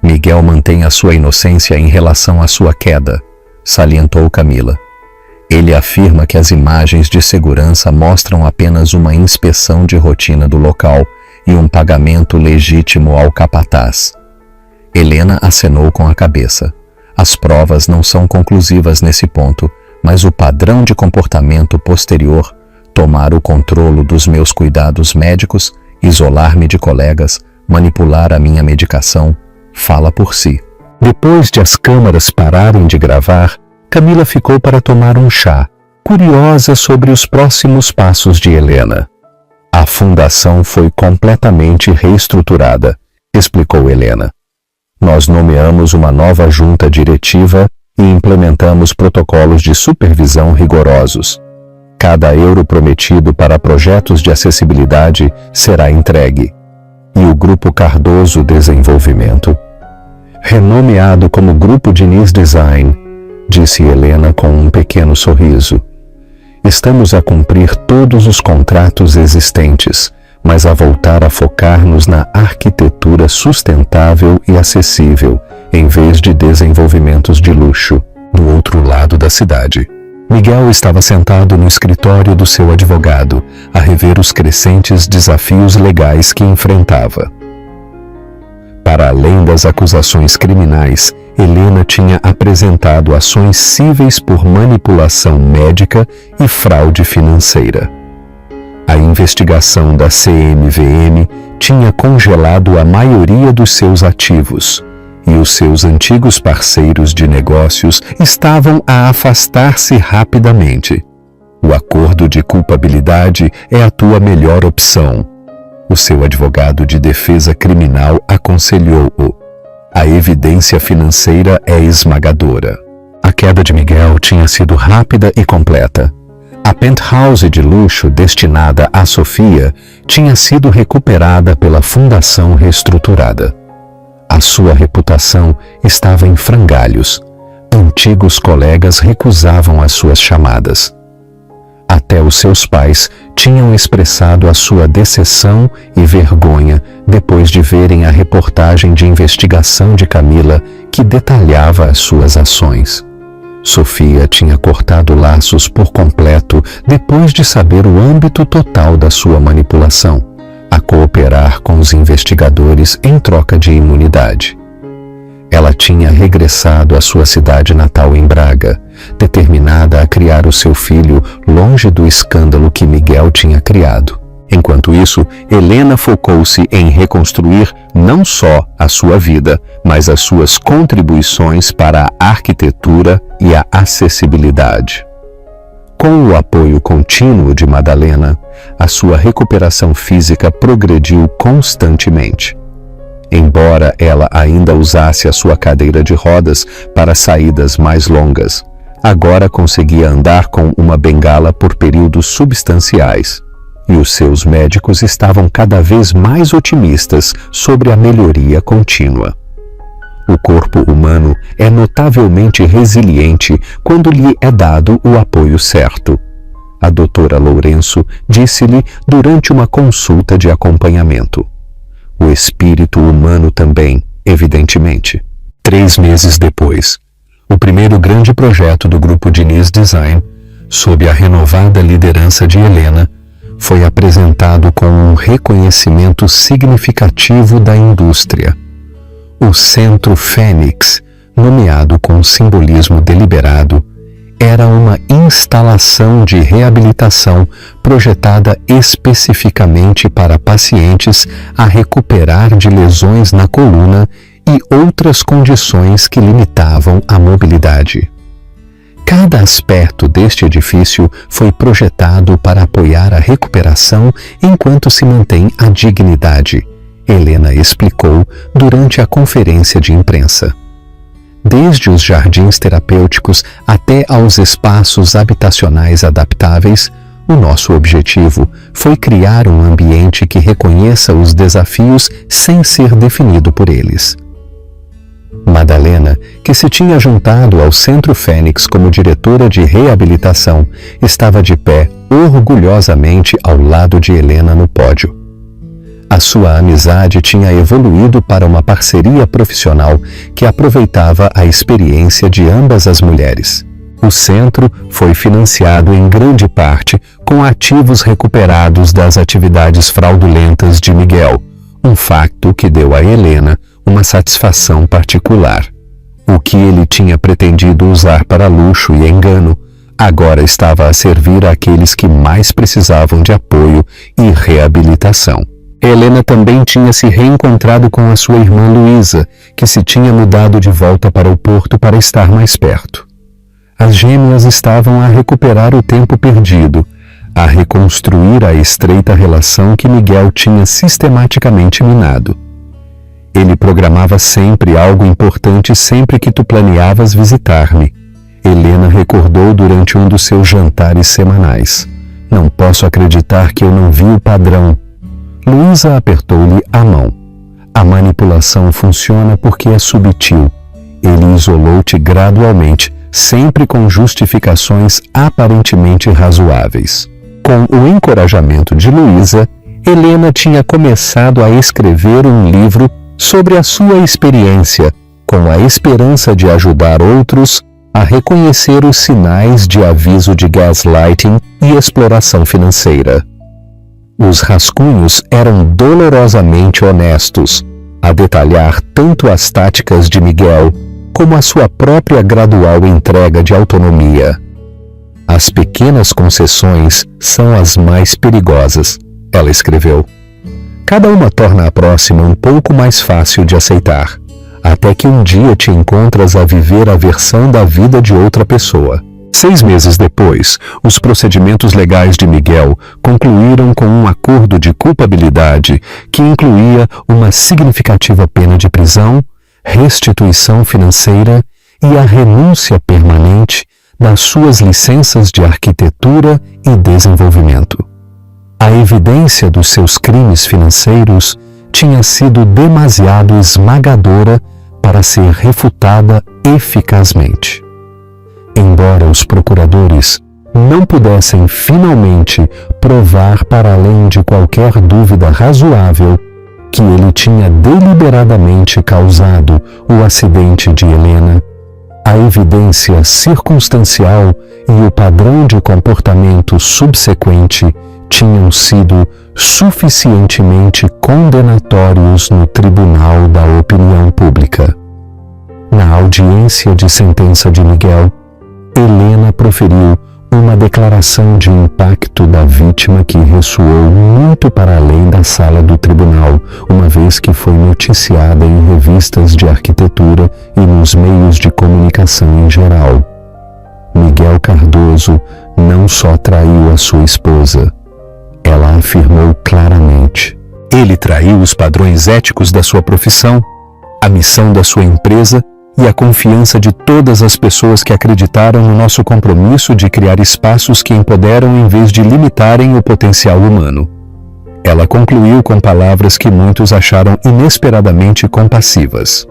Miguel mantém a sua inocência em relação à sua queda, salientou Camila. Ele afirma que as imagens de segurança mostram apenas uma inspeção de rotina do local e um pagamento legítimo ao capataz. Helena acenou com a cabeça. As provas não são conclusivas nesse ponto, mas o padrão de comportamento posterior, tomar o controle dos meus cuidados médicos, isolar-me de colegas, manipular a minha medicação, fala por si. Depois de as câmaras pararem de gravar, Camila ficou para tomar um chá, curiosa sobre os próximos passos de Helena. A fundação foi completamente reestruturada, explicou Helena. Nós nomeamos uma nova junta diretiva e implementamos protocolos de supervisão rigorosos. Cada euro prometido para projetos de acessibilidade será entregue. E o Grupo Cardoso Desenvolvimento, renomeado como Grupo Diniz Design, disse Helena com um pequeno sorriso. Estamos a cumprir todos os contratos existentes, mas a voltar a focar-nos na arquitetura sustentável e acessível, em vez de desenvolvimentos de luxo. Do outro lado da cidade, Miguel estava sentado no escritório do seu advogado, a rever os crescentes desafios legais que enfrentava. Para além das acusações criminais, Helena tinha apresentado ações cíveis por manipulação médica e fraude financeira. A investigação da CMVM tinha congelado a maioria dos seus ativos, e os seus antigos parceiros de negócios estavam a afastar-se rapidamente. O acordo de culpabilidade é a tua melhor opção. O seu advogado de defesa criminal aconselhou-o. A evidência financeira é esmagadora. A queda de Miguel tinha sido rápida e completa. A penthouse de luxo destinada a Sofia tinha sido recuperada pela fundação reestruturada. A sua reputação estava em frangalhos. Antigos colegas recusavam as suas chamadas. Até os seus pais tinham expressado a sua decepção e vergonha depois de verem a reportagem de investigação de Camila que detalhava as suas ações. Sofia tinha cortado laços por completo depois de saber o âmbito total da sua manipulação, a cooperar com os investigadores em troca de imunidade. Ela tinha regressado à sua cidade natal em Braga, determinada a criar o seu filho longe do escândalo que Miguel tinha criado. Enquanto isso, Helena focou-se em reconstruir não só a sua vida, mas as suas contribuições para a arquitetura e a acessibilidade. Com o apoio contínuo de Madalena, a sua recuperação física progrediu constantemente. Embora ela ainda usasse a sua cadeira de rodas para saídas mais longas, agora conseguia andar com uma bengala por períodos substanciais, e os seus médicos estavam cada vez mais otimistas sobre a melhoria contínua. O corpo humano é notavelmente resiliente quando lhe é dado o apoio certo. A doutora Lourenço disse-lhe durante uma consulta de acompanhamento. O espírito humano também, evidentemente. 3 meses depois, o primeiro grande projeto do Grupo Diniz Design, sob a renovada liderança de Helena, foi apresentado com um reconhecimento significativo da indústria. O Centro Fênix, nomeado com simbolismo deliberado, era uma instalação de reabilitação projetada especificamente para pacientes a recuperar de lesões na coluna e outras condições que limitavam a mobilidade. Cada aspecto deste edifício foi projetado para apoiar a recuperação enquanto se mantém a dignidade, Helena explicou durante a conferência de imprensa. Desde os jardins terapêuticos até aos espaços habitacionais adaptáveis, o nosso objetivo foi criar um ambiente que reconheça os desafios sem ser definido por eles. Madalena, que se tinha juntado ao Centro Fênix como diretora de reabilitação, estava de pé orgulhosamente ao lado de Helena no pódio. A sua amizade tinha evoluído para uma parceria profissional que aproveitava a experiência de ambas as mulheres. O centro foi financiado em grande parte com ativos recuperados das atividades fraudulentas de Miguel, um facto que deu a Helena uma satisfação particular. O que ele tinha pretendido usar para luxo e engano, agora estava a servir àqueles que mais precisavam de apoio e reabilitação. Helena também tinha se reencontrado com a sua irmã Luísa, que se tinha mudado de volta para o porto para estar mais perto. As gêmeas estavam a recuperar o tempo perdido, a reconstruir a estreita relação que Miguel tinha sistematicamente minado. Ele programava sempre algo importante sempre que tu planeavas visitar-me. Helena recordou durante um dos seus jantares semanais. Não posso acreditar que eu não vi o padrão. Luísa apertou-lhe a mão. A manipulação funciona porque é subtil. Ele isolou-te gradualmente, sempre com justificações aparentemente razoáveis. Com o encorajamento de Luísa, Helena tinha começado a escrever um livro sobre a sua experiência, com a esperança de ajudar outros a reconhecer os sinais de aviso de gaslighting e exploração financeira. Os rascunhos eram dolorosamente honestos, a detalhar tanto as táticas de Miguel como a sua própria gradual entrega de autonomia. As pequenas concessões são as mais perigosas, ela escreveu. Cada uma torna a próxima um pouco mais fácil de aceitar, até que um dia te encontras a viver a versão da vida de outra pessoa. 6 meses depois, os procedimentos legais de Miguel concluíram com um acordo de culpabilidade que incluía uma significativa pena de prisão, restituição financeira e a renúncia permanente das suas licenças de arquitetura e desenvolvimento. A evidência dos seus crimes financeiros tinha sido demasiado esmagadora para ser refutada eficazmente. Embora os procuradores não pudessem finalmente provar para além de qualquer dúvida razoável que ele tinha deliberadamente causado o acidente de Helena, a evidência circunstancial e o padrão de comportamento subsequente tinham sido suficientemente condenatórios no tribunal da opinião pública. Na audiência de sentença de Miguel, Helena proferiu uma declaração de impacto da vítima que ressoou muito para além da sala do tribunal, uma vez que foi noticiada em revistas de arquitetura e nos meios de comunicação em geral. Miguel Cardoso não só traiu a sua esposa, ela afirmou claramente. Ele traiu os padrões éticos da sua profissão, a missão da sua empresa e a confiança de todas as pessoas que acreditaram no nosso compromisso de criar espaços que empoderam em vez de limitarem o potencial humano. Ela concluiu com palavras que muitos acharam inesperadamente compassivas.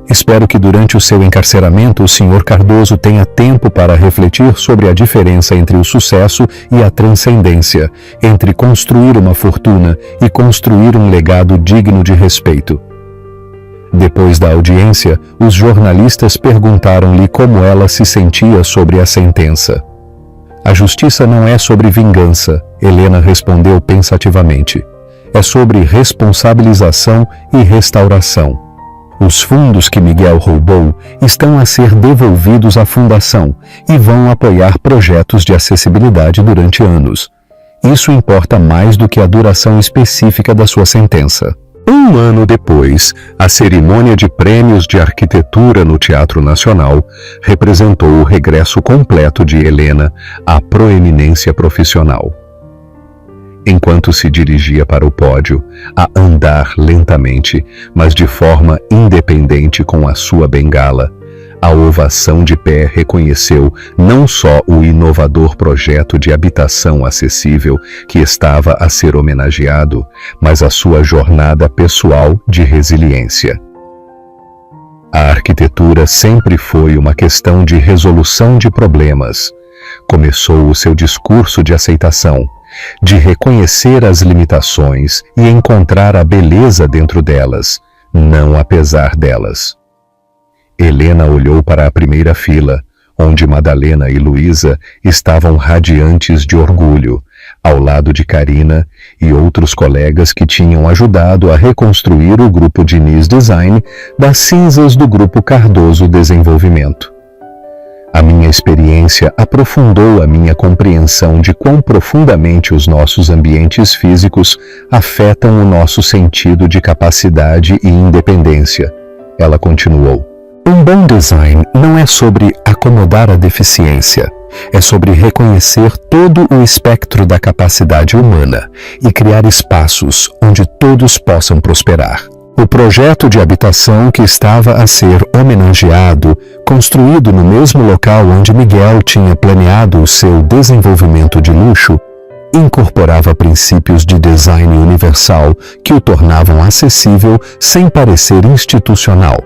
Espero que durante o seu encarceramento o Sr. Cardoso tenha tempo para refletir sobre a diferença entre o sucesso e a transcendência, entre construir uma fortuna e construir um legado digno de respeito. Depois da audiência, os jornalistas perguntaram-lhe como ela se sentia sobre a sentença. A justiça não é sobre vingança, Helena respondeu pensativamente. É sobre responsabilização e restauração. Os fundos que Miguel roubou estão a ser devolvidos à fundação e vão apoiar projetos de acessibilidade durante anos. Isso importa mais do que a duração específica da sua sentença. 1 ano depois, a cerimônia de prêmios de arquitetura no Teatro Nacional representou o regresso completo de Helena à proeminência profissional. Enquanto se dirigia para o pódio, a andar lentamente, mas de forma independente com a sua bengala, a ovação de pé reconheceu não só o inovador projeto de habitação acessível que estava a ser homenageado, mas a sua jornada pessoal de resiliência. A arquitetura sempre foi uma questão de resolução de problemas. Começou o seu discurso de aceitação, de reconhecer as limitações e encontrar a beleza dentro delas, não apesar delas. Helena olhou para a primeira fila, onde Madalena e Luísa estavam radiantes de orgulho, ao lado de Karina e outros colegas que tinham ajudado a reconstruir o grupo Diniz Design das cinzas do grupo Cardoso Desenvolvimento. A minha experiência aprofundou a minha compreensão de quão profundamente os nossos ambientes físicos afetam o nosso sentido de capacidade e independência. Ela continuou. Um bom design não é sobre acomodar a deficiência, é sobre reconhecer todo o espectro da capacidade humana e criar espaços onde todos possam prosperar. O projeto de habitação que estava a ser homenageado, construído no mesmo local onde Miguel tinha planeado o seu desenvolvimento de luxo, incorporava princípios de design universal que o tornavam acessível sem parecer institucional.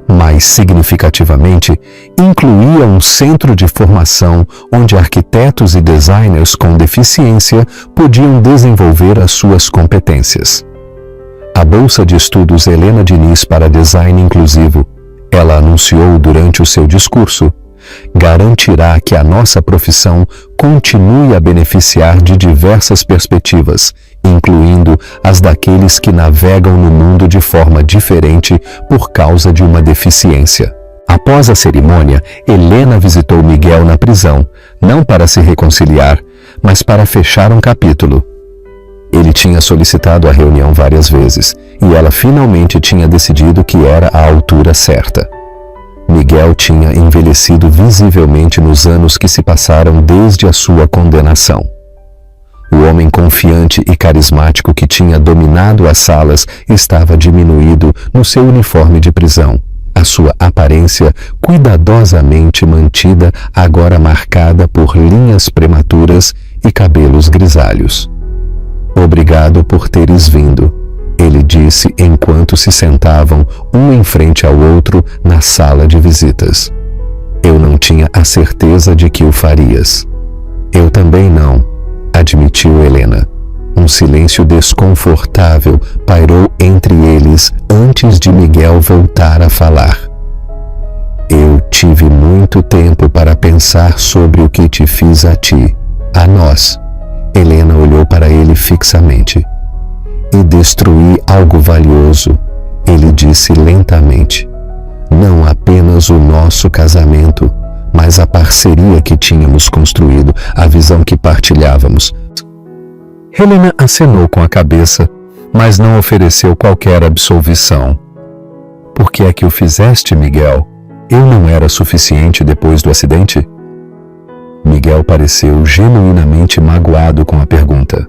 Mais significativamente, incluía um centro de formação onde arquitetos e designers com deficiência podiam desenvolver as suas competências. A Bolsa de Estudos Helena Diniz para Design Inclusivo, ela anunciou durante o seu discurso, garantirá que a nossa profissão continue a beneficiar de diversas perspectivas, incluindo as daqueles que navegam no mundo de forma diferente por causa de uma deficiência. Após a cerimônia, Helena visitou Miguel na prisão, não para se reconciliar, mas para fechar um capítulo. Ele tinha solicitado a reunião várias vezes, e ela finalmente tinha decidido que era a altura certa. Miguel tinha envelhecido visivelmente nos anos que se passaram desde a sua condenação. O homem confiante e carismático que tinha dominado as salas estava diminuído no seu uniforme de prisão, a sua aparência cuidadosamente mantida agora marcada por linhas prematuras e cabelos grisalhos. "Obrigado por teres vindo", ele disse enquanto se sentavam um em frente ao outro na sala de visitas. "Eu não tinha a certeza de que o farias." "Eu também não", admitiu Helena. Um silêncio desconfortável pairou entre eles antes de Miguel voltar a falar. "Eu tive muito tempo para pensar sobre o que te fiz a ti, a nós." Helena olhou para ele fixamente. "E destruí algo valioso", ele disse lentamente. "Não apenas o nosso casamento, mas a parceria que tínhamos construído, a visão que partilhávamos." Helena acenou com a cabeça, mas não ofereceu qualquer absolvição. "Por que é que o fizeste, Miguel? Eu não era suficiente depois do acidente?" Miguel pareceu genuinamente magoado com a pergunta.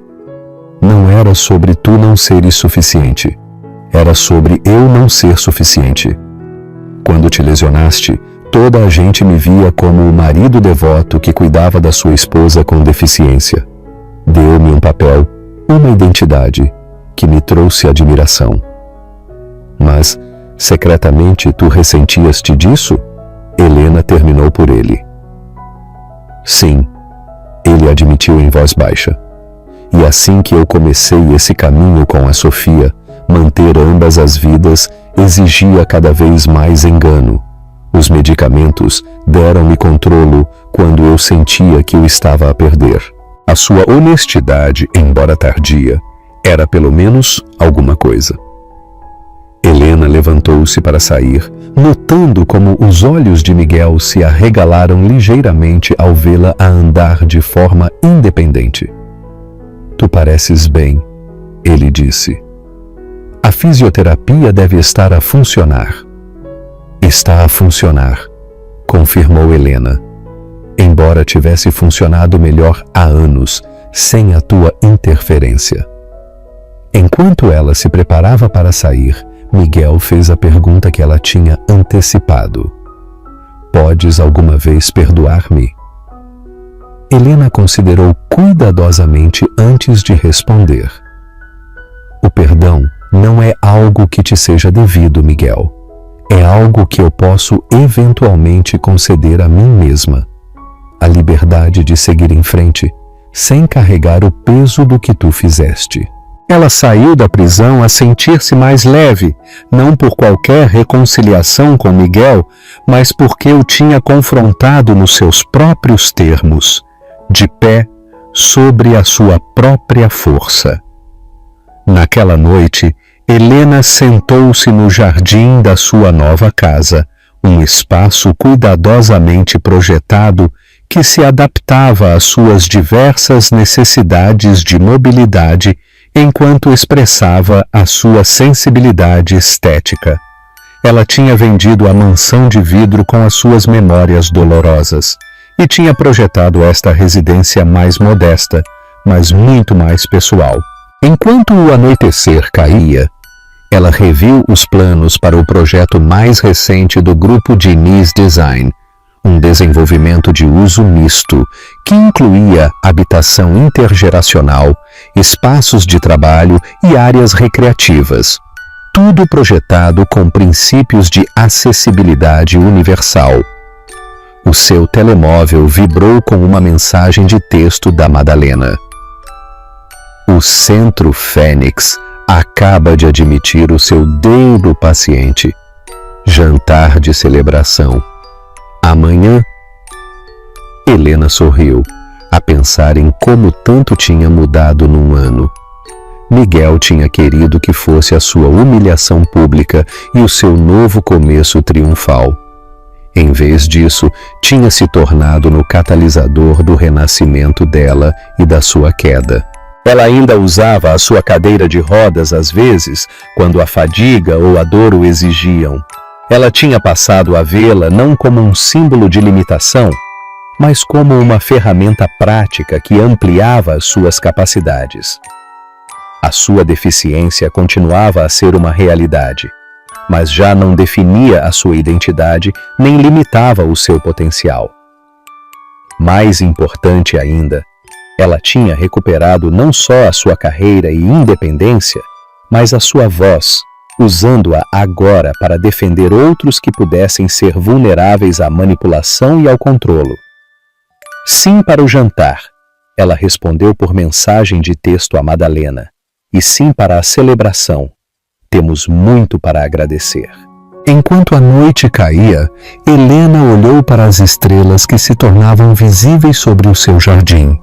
"Não era sobre tu não seres suficiente. Era sobre eu não ser suficiente. Quando te lesionaste, toda a gente me via como o marido devoto que cuidava da sua esposa com deficiência. Deu-me um papel, uma identidade, que me trouxe admiração. Mas, secretamente, tu ressentias-te disso?" Helena terminou por ele. "Sim", ele admitiu em voz baixa. "E assim que eu comecei esse caminho com a Sofia, manter ambas as vidas exigia cada vez mais engano. Os medicamentos deram-me controlo quando eu sentia que eu estava a perder." A sua honestidade, embora tardia, era pelo menos alguma coisa. Helena levantou-se para sair, notando como os olhos de Miguel se arregalaram ligeiramente ao vê-la a andar de forma independente. "Tu pareces bem", ele disse. "A fisioterapia deve estar a funcionar." "Está a funcionar", confirmou Helena. "Embora tivesse funcionado melhor há anos, sem a tua interferência." Enquanto ela se preparava para sair, Miguel fez a pergunta que ela tinha antecipado. "Podes alguma vez perdoar-me?" Helena considerou cuidadosamente antes de responder. "O perdão não é algo que te seja devido, Miguel. É algo que eu posso eventualmente conceder a mim mesma. A liberdade de seguir em frente, sem carregar o peso do que tu fizeste." Ela saiu da prisão a sentir-se mais leve, não por qualquer reconciliação com Miguel, mas porque o tinha confrontado nos seus próprios termos, de pé sobre a sua própria força. Naquela noite, Helena sentou-se no jardim da sua nova casa, um espaço cuidadosamente projetado que se adaptava às suas diversas necessidades de mobilidade enquanto expressava a sua sensibilidade estética. Ela tinha vendido a mansão de vidro com as suas memórias dolorosas e tinha projetado esta residência mais modesta, mas muito mais pessoal. Enquanto o anoitecer caía, ela reviu os planos para o projeto mais recente do grupo Diniz Design, um desenvolvimento de uso misto, que incluía habitação intergeracional, espaços de trabalho e áreas recreativas. Tudo projetado com princípios de acessibilidade universal. O seu telemóvel vibrou com uma mensagem de texto da Madalena. O Centro Fênix acaba de admitir o seu deudo paciente. Jantar de celebração. Amanhã? Helena sorriu, a pensar em como tanto tinha mudado num ano. Miguel tinha querido que fosse a sua humilhação pública e o seu novo começo triunfal. Em vez disso, tinha se tornado no catalisador do renascimento dela e da sua queda. Ela ainda usava a sua cadeira de rodas às vezes, quando a fadiga ou a dor o exigiam. Ela tinha passado a vê-la não como um símbolo de limitação, mas como uma ferramenta prática que ampliava as suas capacidades. A sua deficiência continuava a ser uma realidade, mas já não definia a sua identidade nem limitava o seu potencial. Mais importante ainda, ela tinha recuperado não só a sua carreira e independência, mas a sua voz, usando-a agora para defender outros que pudessem ser vulneráveis à manipulação e ao controlo. Sim para o jantar, ela respondeu por mensagem de texto a Madalena, e sim para a celebração. Temos muito para agradecer. Enquanto a noite caía, Helena olhou para as estrelas que se tornavam visíveis sobre o seu jardim.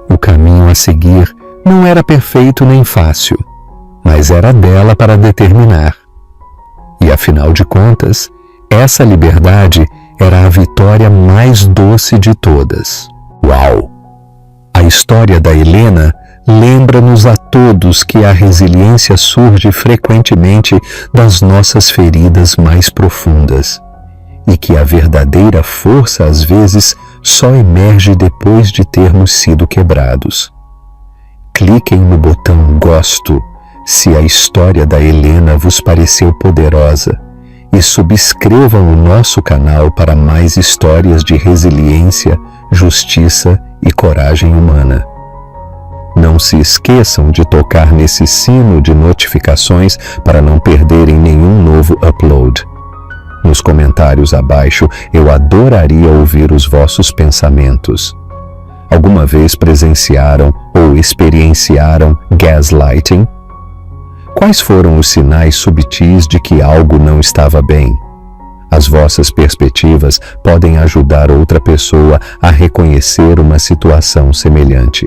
O caminho a seguir não era perfeito nem fácil, mas era dela para determinar. E afinal de contas, essa liberdade era a vitória mais doce de todas. Uau! A história da Helena lembra-nos a todos que a resiliência surge frequentemente das nossas feridas mais profundas e que a verdadeira força às vezes só emerge depois de termos sido quebrados. Cliquem no botão Gosto se a história da Helena vos pareceu poderosa e subscrevam o nosso canal para mais histórias de resiliência, justiça e coragem humana. Não se esqueçam de tocar nesse sino de notificações para não perderem nenhum novo upload. Nos comentários abaixo eu adoraria ouvir os vossos pensamentos. Alguma vez presenciaram ou experienciaram gaslighting? Quais foram os sinais subtis de que algo não estava bem? As vossas perspectivas podem ajudar outra pessoa a reconhecer uma situação semelhante.